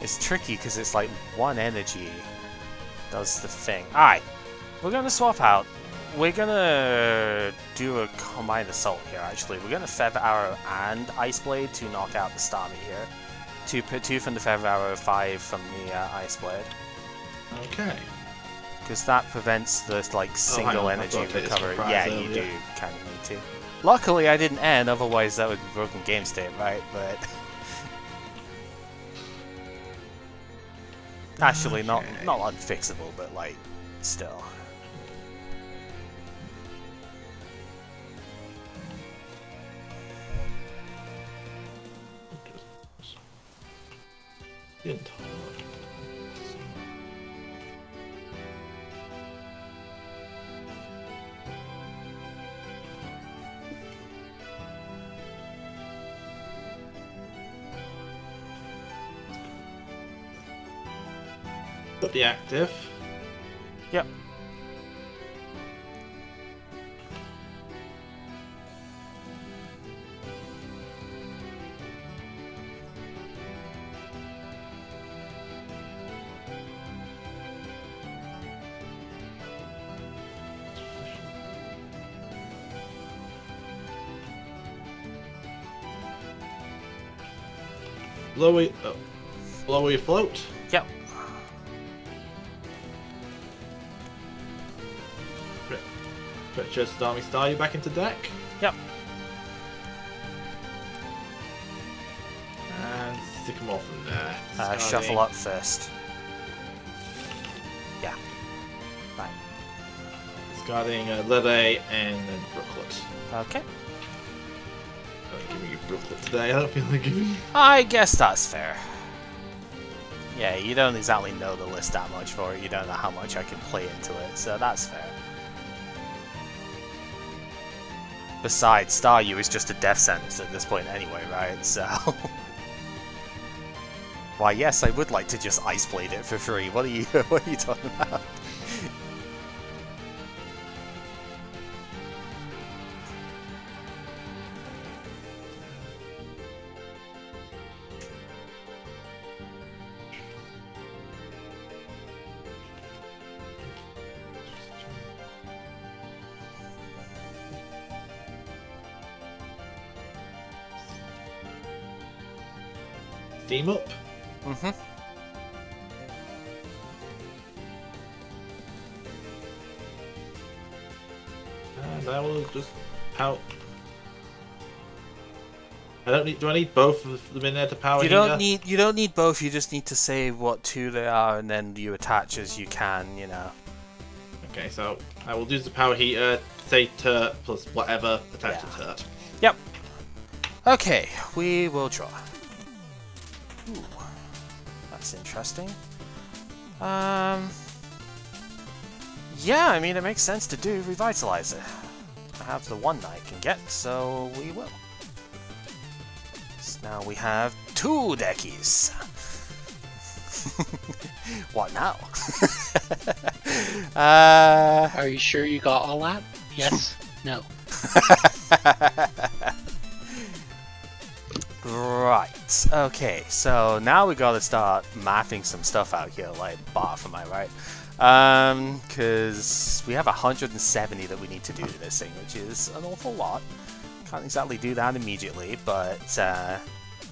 S1: it's tricky because it's like 1 energy does the thing. Alright, we're gonna swap out. We're gonna do a combined assault here, actually. We're gonna Feather Arrow and Ice Blade to knock out the Starmie here. 2 from the Feather Arrow, 5 from the Ice Blade.
S2: Okay.
S1: Because that prevents the like single energy recovery. Yeah, you do kind of need to. Luckily, I didn't end, otherwise that would be broken game state, right? But Actually, not unfixable, but like, still.
S2: Got the active.
S1: Yep.
S2: Blowy float.
S1: Yep.
S2: Purchase Stormy Star you back into deck.
S1: Yep.
S2: And stick them all from there.
S1: Shuffle up first. Yeah. Right.
S2: Discarding Lede and then Brooklet.
S1: Okay.
S2: I'm giving you Brooklet today. I don't feel like giving you.
S1: I guess that's fair. Yeah, you don't exactly know the list that much for it. You don't know how much I can play into it, so that's fair. Besides, Staryu is just a death sentence at this point anyway, right? So... Why, yes, I would like to just Ice Blade it for free. What are you talking about?
S2: Steam up.
S1: Mm-hmm.
S2: And I will just power. I don't need. Do I need both of them in there to power?
S1: You don't need both. You just need to say what two they are, and then you attach as you can. You know.
S2: Okay, so I will use the power heater. Say Turt plus whatever attached to Turt.
S1: Yep. Okay, we will draw. Ooh, that's interesting. Yeah, I mean, it makes sense to do Revitalize it. I have the one that I can get, so we will. So now we have 2 deckies. What now?
S3: Are you sure you got all that? Yes? No.
S1: Right, okay, so now we gotta start mathing some stuff out here, like Barf, am I right? Because we have 170 that we need to do to this thing, which is an awful lot. Can't exactly do that immediately, but,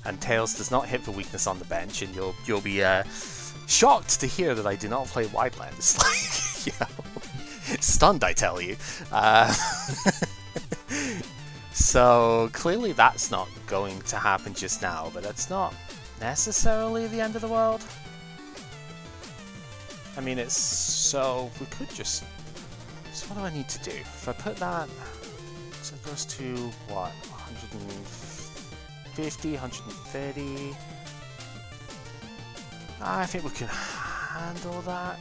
S1: and Tails does not hit for weakness on the bench, and you'll be, shocked to hear that I do not play Widelands. Like, you know, stunned, I tell you. So, clearly that's not going to happen just now, but that's not necessarily the end of the world. I mean, it's so... we could just... so what do I need to do? If I put that... so it goes to, what, 150, 130... I think we can handle that.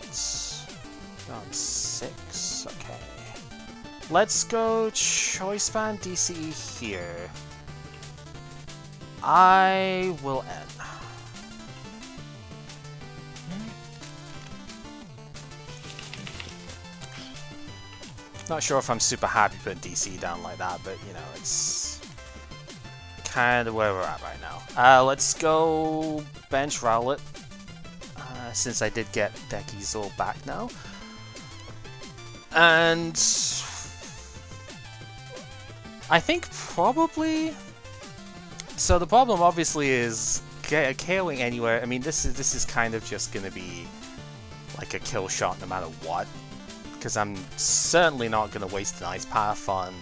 S1: On 6, okay. Let's go Choice Band DCE here. I will end. Not sure if I'm super happy putting DC down like that, but you know, it's kind of where we're at right now. Let's go bench Rowlet, since I did get Deckies all back now. And I think probably... so the problem obviously is KOing anywhere. I mean, this is kind of just going to be like a kill shot no matter what. Because I'm certainly not going to waste an Ice Path on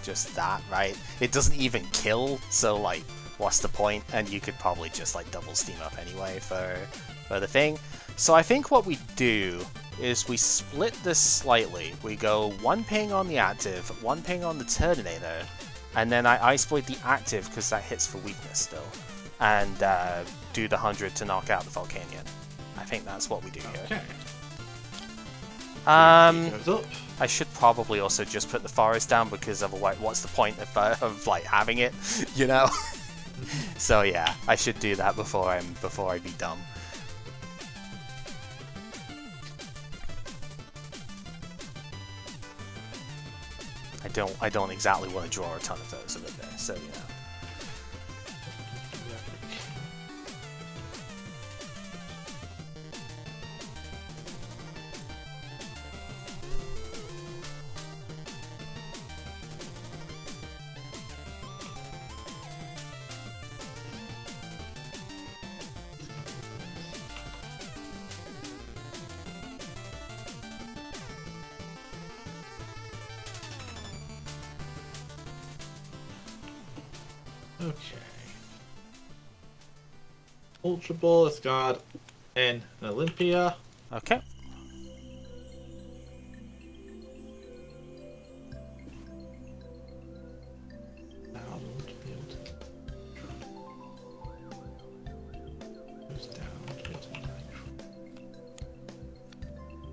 S1: just that, right? It doesn't even kill, so like, what's the point? And you could probably just like double steam up anyway for the thing. So I think what we do is we split this slightly. We go 1 ping on the active, 1 ping on the Turtonator, and then I Ice Void the active because that hits for weakness still, and do the 100 to knock out the Volcanion. I think that's what we do here.
S2: Okay. Goes up.
S1: I should probably also just put the forest down because otherwise, what's the point of like having it, you know? So yeah, I should do that before I be dumb. I don't exactly want to draw a ton of those over there, so you know.
S2: Okay. Ultra Ball, discard in an Olympia.
S1: Okay.
S2: Now I want to be able to goes down.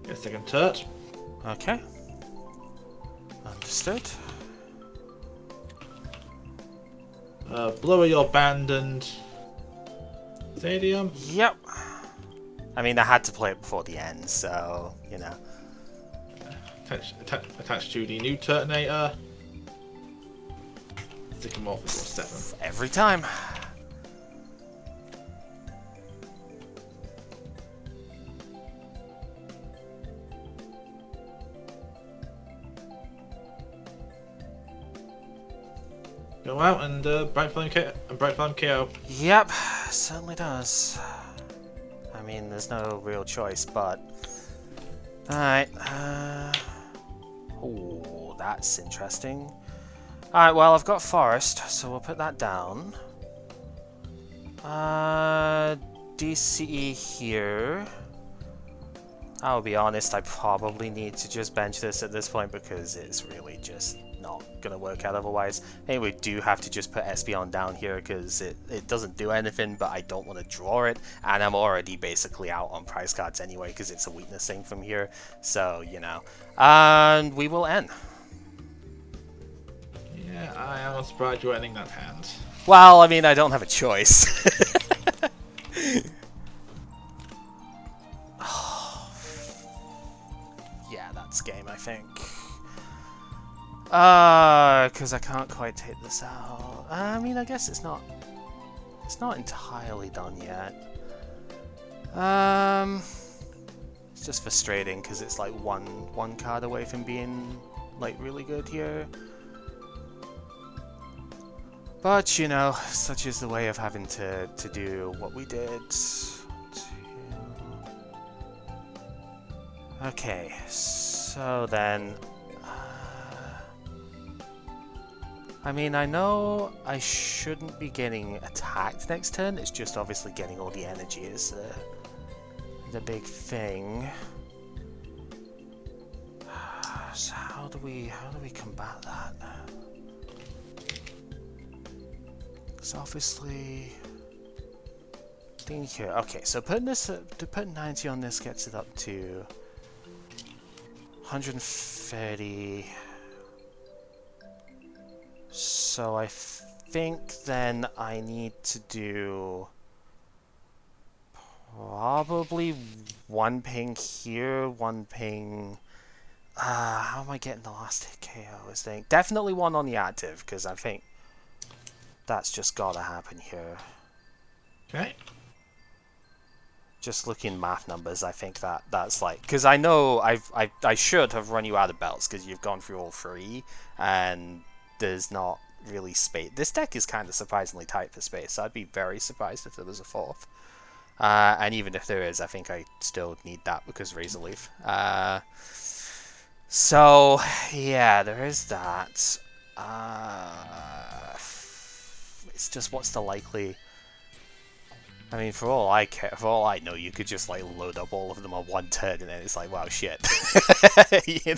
S2: Get a second Turt.
S1: Okay. Understood.
S2: Blow your abandoned stadium.
S1: Yep. I mean, I had to play it before the end, so, you know.
S2: Attach to the new Turtonator. Stick him off as your 7.
S1: Every time.
S2: Go out and Bright Flame KO.
S1: Yep, certainly does. I mean, there's no real choice, but... Alright, oh, that's interesting. Alright, well, I've got Forest, so we'll put that down. DCE here. I'll be honest, I probably need to just bench this at this point because it's really just not gonna work out otherwise. Anyway, we do have to just put Espeon down here because it doesn't do anything, but I don't want to draw it, and I'm already basically out on prize cards anyway because it's a weakness thing from here, so you know. And we will end.
S2: Yeah, I am surprised you're ending that hand.
S1: Well, I mean, I don't have a choice. Yeah, that's game, I think. Because I can't quite take this out. I mean, I guess it's not entirely done yet. It's just frustrating because it's like one card away from being like really good here. But you know, such is the way of having to do what we did. Okay, so then. I mean, I know I shouldn't be getting attacked next turn, it's just obviously getting all the energy is the big thing. So how do we combat that? Because obviously... thing here. Okay, so putting this to put 90 on this gets it up to 130. So I think then I need to do probably 1 ping here, 1 ping. How am I getting the last hit KO? Is thing definitely 1 on the active because I think that's just gotta happen here.
S2: Okay.
S1: Just looking math numbers, I think that's like because I know I should have run you out of belts because you've gone through all 3 and there's not really space. This deck is kind of surprisingly tight for space, so I'd be very surprised if there was a 4th. And even if there is, I think I still need that because Razor Leaf. So, yeah, there is that. It's just what's the likely... I mean, for all I care, for all I know, you could just like load up all of them on one turn, and then it's like, wow, shit. You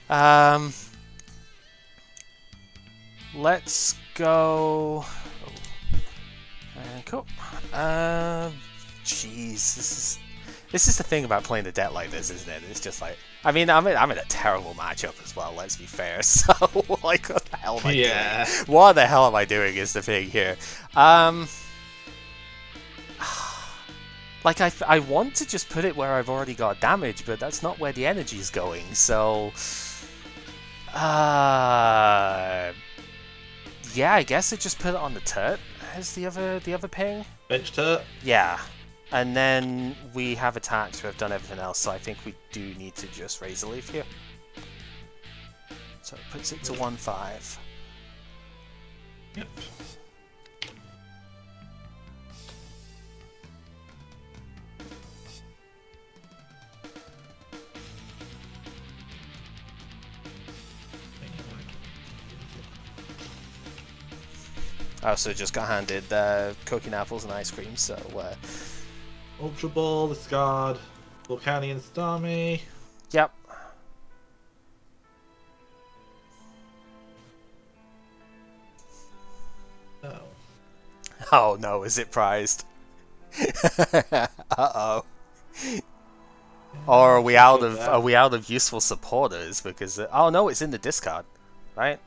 S1: know. Let's go. Cool. Jeez, this is the thing about playing a deck like this, isn't it? It's just like, I mean, I'm in a terrible matchup as well. Let's be fair. So, like, what the hell am I doing? What the hell am I doing? Is the thing here. Like, I want to just put it where I've already got damage, but that's not where the energy's going. So, yeah, I guess I just put it on the turret as the other ping.
S2: Bench turret.
S1: Yeah, and then we have attacks. We've done everything else, so I think we do need to just raise a leaf here. So it puts it to 1/5.
S2: Yep.
S1: I also just got handed cooking apples and ice cream, so
S2: Ultra Ball, discard, Volcanion, Starmie.
S1: Yep.
S2: Oh.
S1: Oh no, is it prized? Uh-oh. Or are we out of useful supporters because oh no, it's in the discard, right?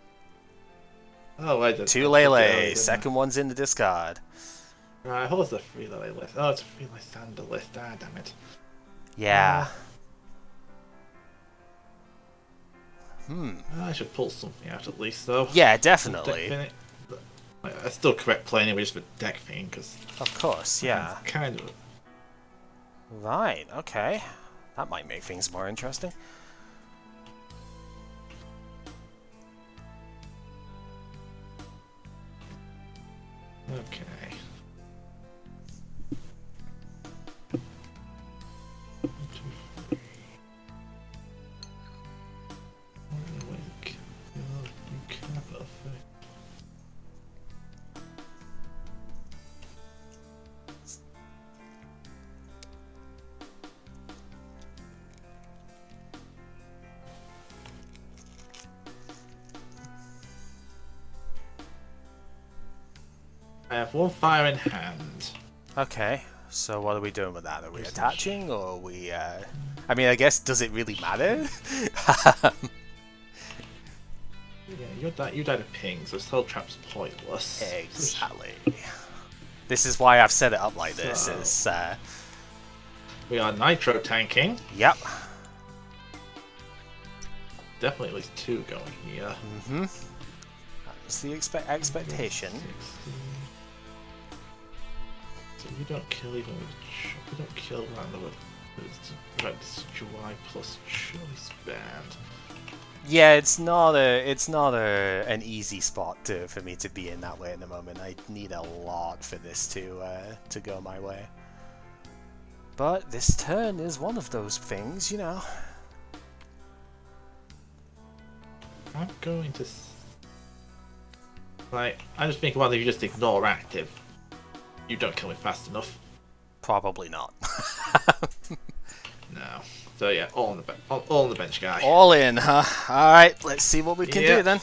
S2: Oh wait,
S1: 2 Lele, second one's in the discard.
S2: Right, what's the 3 Lele list? Oh, it's a 3 Lysander list. Ah, damn it.
S1: Yeah.
S2: I should pull something out at least, though.
S1: Yeah, definitely.
S2: I still correct play anyway, just for deck thing, because.
S1: Of course, yeah.
S2: Kind of.
S1: Right. Okay. That might make things more interesting.
S2: Okay. I have 1 fire in hand.
S1: Okay, so what are we doing with that? Are we attaching, or are we, I mean, I guess, does it really matter?
S2: Yeah, you died of ping, so Spell Trap's pointless.
S1: Exactly. This is why I've set it up like this, is,
S2: we are Nitro tanking.
S1: Yep.
S2: Definitely at least 2 going here.
S1: Mm-hmm. That's the expectation.
S2: 60. So we don't kill even with we don't kill Lander with Decidueye plus Choice Band.
S1: Yeah, it's not an easy spot for me to be in that way at the moment. I need a lot for this to go my way. But this turn is one of those things, you know.
S2: I'm going to like. I just think whether you just ignore active, you don't kill me fast enough.
S1: Probably not.
S2: No. So yeah, all on the bench, guy.
S1: All in, huh? All right, let's see what we can do then.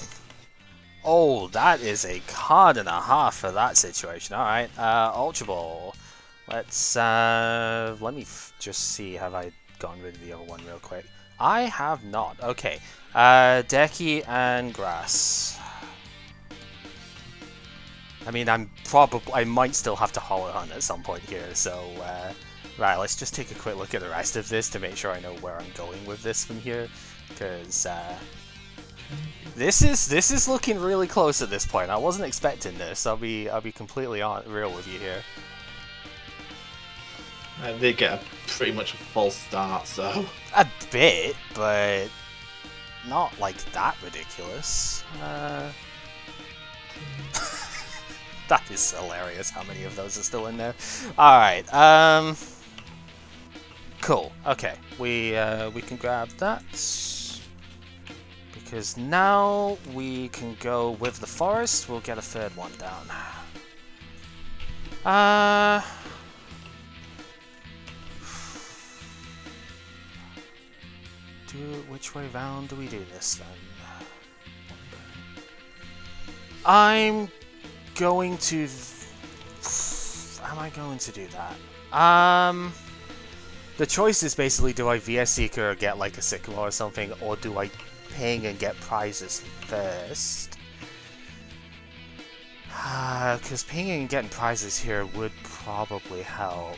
S1: Oh, that is a card and a half for that situation. All right, Ultra Ball. Let's let me just see. Have I gotten rid of the other one real quick? I have not. Okay. Decky and Grass. I mean, I might still have to Hollow Hunt at some point here, so right, let's just take a quick look at the rest of this to make sure I know where I'm going with this from here, because this is looking really close at this point. I wasn't expecting this. I'll be completely real with you here.
S2: I did get pretty much a false start, so
S1: a bit, but not like that ridiculous. That is hilarious how many of those are still in there. Alright, cool. Okay, we can grab that. Because now we can go with the forest, we'll get a third one down. Which way round do we do this then? I'm going to... Am I going to do that? The choice is basically, do I VS Seeker or get like a Sycamore or something, or do I ping and get prizes first? Because pinging and getting prizes here would probably help.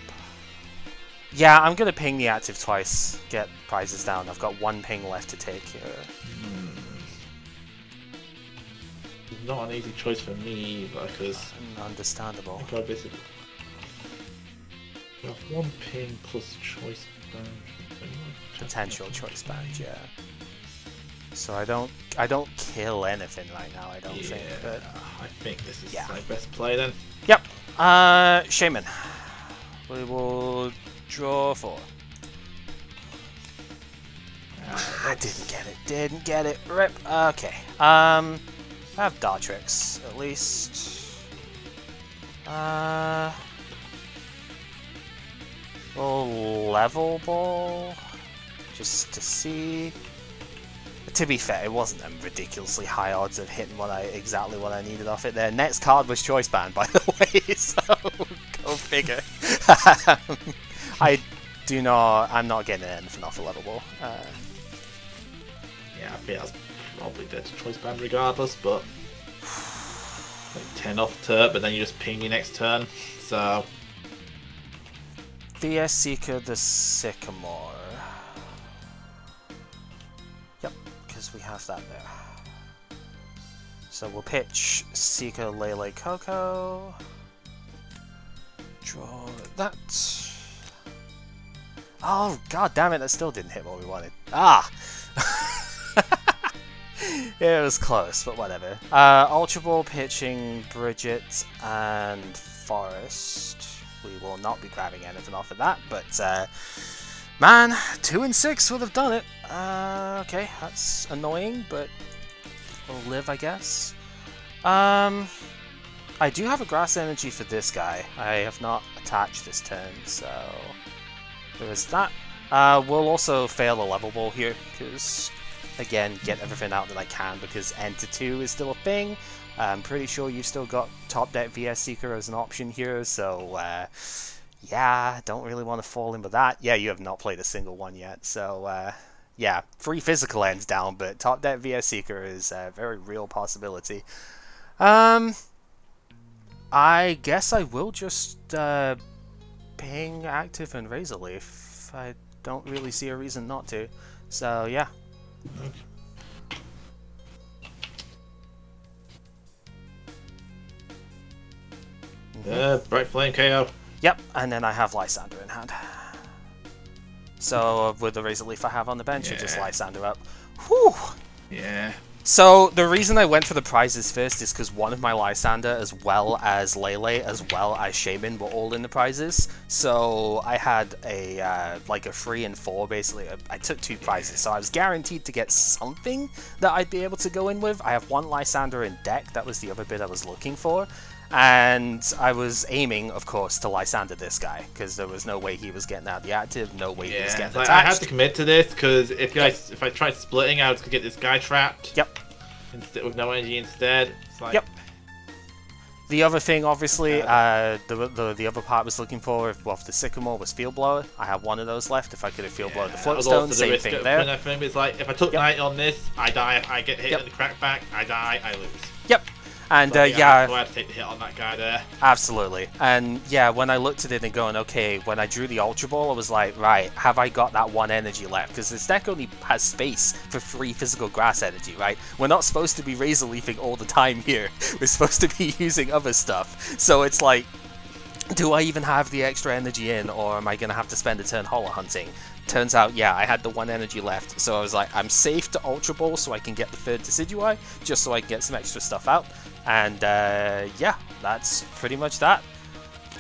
S1: Yeah, I'm gonna ping the active twice, get prizes down. I've got one ping left to take here.
S2: Not an easy choice for me, because
S1: understandable.
S2: I think I basically have one ping plus choice band.
S1: Potential choice band, yeah. So I don't kill anything right now. I don't think. But
S2: I think this is my best play then.
S1: Yep. Shaman. We will draw 4. I didn't get it. Didn't get it. Rip. Okay. I have Dartrix at least. We'll level ball just to see. To be fair, it wasn't a ridiculously high odds of hitting exactly what I needed off it there. Next card was Choice Band, by the way, so go figure. I'm not getting anything off a level ball.
S2: Yeah, I think that's probably dead to Choice Band regardless, but like 10 off turn, but then you just ping your next turn, so...
S1: VS Seeker the Sycamore. Yep, because we have that there. So we'll pitch Seeker Lele Coco. Draw that. Oh, god damn it, that still didn't hit what we wanted. Ah! It was close, but whatever. Ultra Ball pitching Bridget and Forest. We will not be grabbing anything off of that, but man, 2 and 6 would have done it. Okay, that's annoying, but we'll live, I guess. I do have a Grass Energy for this guy. I have not attached this turn, so there is that. We'll also fail a level ball here, because, again, get everything out that I can, because Enter 2 is still a thing. I'm pretty sure you've still got Top Deck VS Seeker as an option here, so yeah, don't really want to fall in with that. Yeah, you have not played a single one yet, so yeah, free physical ends down, but Top Deck VS Seeker is a very real possibility. I guess I will just ping Active and Razor Leaf. I don't really see a reason not to, so yeah.
S2: Bright Flame KO.
S1: Yep, and then I have Lysander in hand. So with the Razor Leaf I have on the bench, I just Lysander up. Whew!
S2: Yeah.
S1: So the reason I went for the prizes first is because one of my Lysander, as well as Lele, as well as Shaman, were all in the prizes. So I had a like a 3 and 4 basically. I took 2 prizes, so I was guaranteed to get something that I'd be able to go in with. I have 1 Lysander in deck. That was the other bit I was looking for. And I was aiming, of course, to Lysander this guy, because there was no way he was getting out the active, no way he was getting attached.
S2: I had to commit to this, because if I tried splitting, I was going to get this guy trapped.
S1: Yep.
S2: Instead, with no energy instead. It's like...
S1: Yep. The other thing, obviously, the other part I was looking for, well, the Sycamore was Field Blower. I have 1 of those left. If I could have Field Blower the Floatstone, same thing there.
S2: It's like, if I took Knight on this, I die. If I get hit in the crackback, I die, I lose.
S1: Yep. And
S2: so,
S1: yeah,
S2: I had to take the hit on that guy there.
S1: Absolutely. And yeah, when I looked at it and going, okay, when I drew the Ultra Ball, I was like, right, have I got that 1 energy left? Because this deck only has space for 3 physical grass energy, right? We're not supposed to be Razor Leafing all the time here. We're supposed to be using other stuff. So it's like, do I even have the extra energy in, or am I going to have to spend a turn Holo Hunting? Turns out, yeah, I had the 1 energy left, so I was like, I'm safe to Ultra Ball so I can get the 3rd Decidueye, just so I can get some extra stuff out. And yeah, that's pretty much that.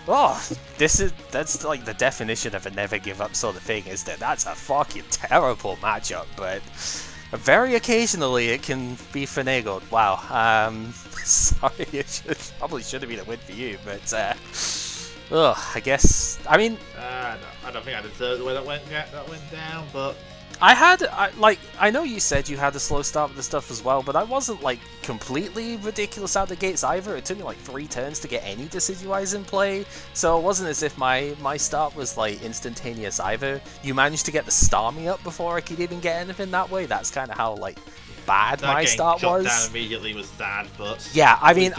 S1: Oh, that's like the definition of a never give up sort of thing, is that that's a fucking terrible matchup, but very occasionally it can be finagled. Wow. Sorry, it probably should have been a win for you, but Ugh, I guess. I mean,
S2: I don't think I deserved the way that went down, but
S1: I know you said you had a slow start with the stuff as well, but I wasn't like completely ridiculous out the gates either. It took me like 3 turns to get any Decidueyes in play, so it wasn't as if my start was like instantaneous either. You managed to get the Starmie up before I could even get anything that way. That's kind of how like bad my start was.
S2: Down immediately was sad, but
S1: yeah, I mean,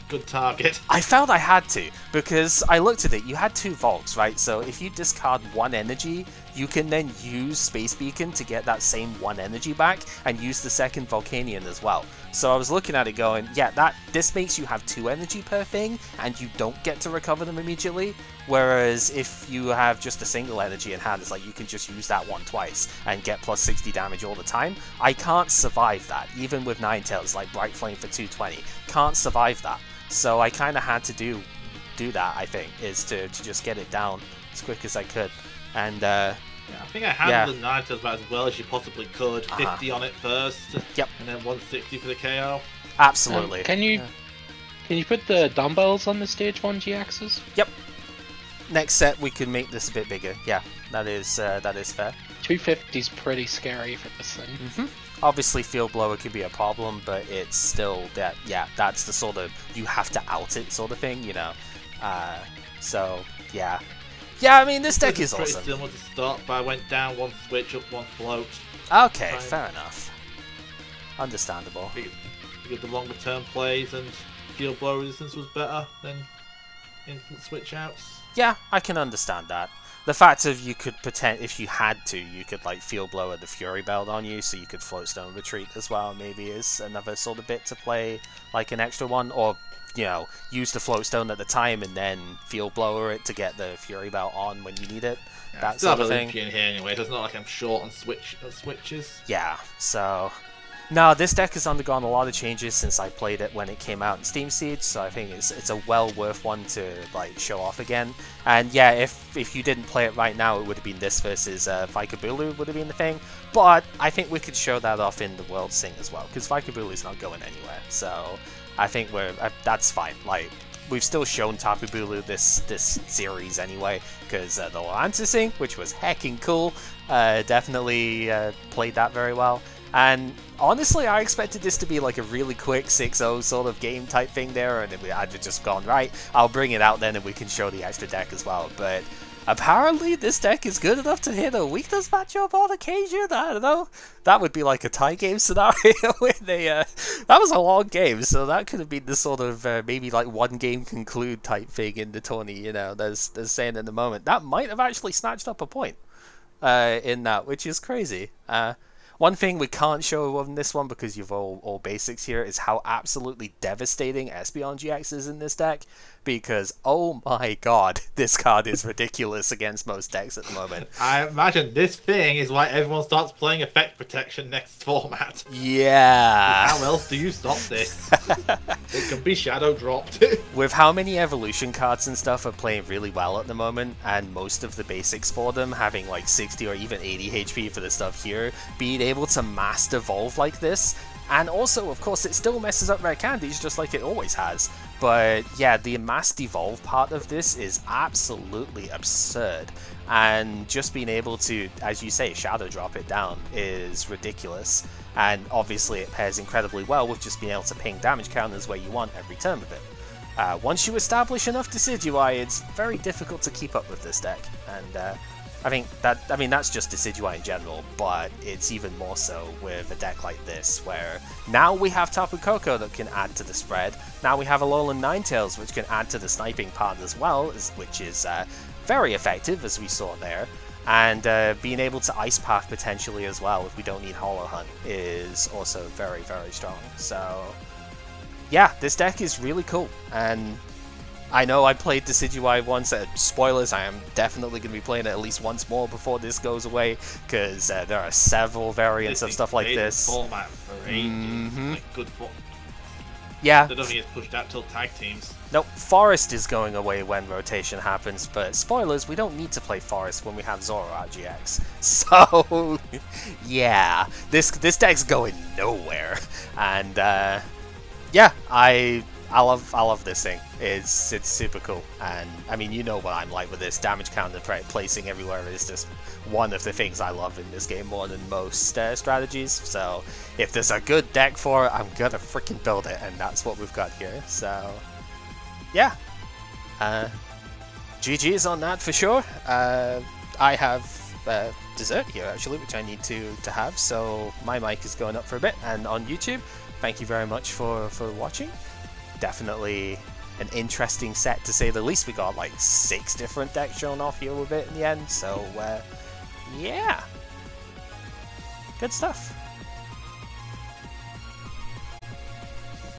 S2: good target.
S1: I felt I had to because I looked at it. You had 2 Volks, right? So if you discard 1 energy, you can then use Space Beacon to get that same 1 energy back and use the second Volcanion as well. So I was looking at it going, yeah, this makes you have 2 energy per thing and you don't get to recover them immediately. Whereas if you have just a single energy in hand, it's like you can just use that one twice and get plus 60 damage all the time. I can't survive that, even with Ninetales, like Bright Flame for 220. Can't survive that. So I kind of had to do that, I think, is to just get it down as quick as I could. And
S2: yeah, I think I handled the Ninetales about as well as you possibly could. 50 on it first.
S1: Yep.
S2: And then 160 for the KO.
S1: Absolutely.
S3: Can you put the dumbbells on the stage 1 GXs?
S1: Yep. Next set we can make this a bit bigger. Yeah, that is fair.
S3: 250 is pretty scary for this thing.
S1: Obviously, Field Blower could be a problem, but it's still that. Yeah, that's the sort of you have to out it sort of thing, you know. So yeah. Yeah, I mean, this deck is awesome.
S2: Pretty similar to start, but I went down 1 switch, up 1 float.
S1: Okay, fair enough. Understandable.
S2: Because the longer term plays and Field Blow resistance was better than instant switch outs.
S1: Yeah, I can understand that. The fact of you could pretend, if you had to, you could like Field Blower the Fury Belt on you, so you could Float Stone Retreat as well, maybe is another sort of bit to play like an extra one, or you know, use the Float Stone at the time and then Field Blower it to get the Fury Belt on when you need it.
S2: Yeah,
S1: that sort of thing.
S2: In here anyway, so it's not like I'm short on switches.
S1: Yeah, so no, this deck has undergone a lot of changes since I played it when it came out in Steam Siege, so I think it's a well worth one to like show off again. And yeah, if you didn't play it right now, it would have been this versus Vikabulu would have been the thing. But I think we could show that off in the World Sing as well, because Vikabulu's not going anywhere. So I think that's fine. Like, we've still shown Tapu Bulu this series anyway, because the Lancer Sing, which was heckin' cool, definitely played that very well. And honestly, I expected this to be like a really quick 6-0 sort of game type thing there, and I'd have just gone, right, I'll bring it out then and we can show the extra deck as well. But apparently this deck is good enough to hit a weakness matchup on occasion. I don't know. That would be like a tie game scenario where they, that was a long game, so that could have been the sort of maybe like 1 game conclude type thing in the tourney, you know, there's saying at the moment. That might have actually snatched up a point in that, which is crazy. One thing we can't show on this one, because you've all basics here, is how absolutely devastating Espeon GX is in this deck. Because, oh my god, this card is ridiculous against most decks at the moment.
S2: I imagine this thing is why everyone starts playing Effect Protection next format.
S1: Yeah.
S2: How else do you stop this? It can be Shadow dropped.
S1: With how many evolution cards and stuff are playing really well at the moment, and most of the basics for them having like 60 or even 80 HP for the stuff here, being able to mass evolve like this, and also, of course, it still messes up rare candies just like it always has. But yeah, the mass evolve part of this is absolutely absurd. And just being able to, as you say, shadow drop it down is ridiculous. And obviously it pairs incredibly well with just being able to ping damage counters where you want every turn with it. Once you establish enough Decidueye, it's very difficult to keep up with this deck. And I mean that's just Decidueye in general, but it's even more so with a deck like this, where now we have Tapu Koko that can add to the spread. Now we have Alolan Ninetales, which can add to the sniping part as well, which is very effective, as we saw there. And being able to Ice Path potentially as well, if we don't need Hollow Hunt, is also very, very strong. So yeah, this deck is really cool, and I know I played Decidueye once. Spoilers, I am definitely going to be playing it at least once more before this goes away, because there are several variants of stuff like this.
S2: Format for ages. Like good for.
S1: Yeah.
S2: I don't think it's pushed out till tag teams.
S1: Nope, Forest is going away when rotation happens, but spoilers, we don't need to play Forest when we have Zoroark GX. So, yeah, this deck's going nowhere. And, yeah, I I love this thing. It's super cool, and I mean, you know what I'm like with this. Damage counter placing everywhere is just one of the things I love in this game more than most strategies. So if there's a good deck for it, I'm gonna freaking build it, and that's what we've got here. So yeah, GG's on that for sure. I have dessert here actually, which I need to have. So my mic is going up for a bit, and on YouTube, thank you very much for watching. Definitely an interesting set to say the least. We got like 6 different decks shown off here with it in the end, so yeah, good stuff.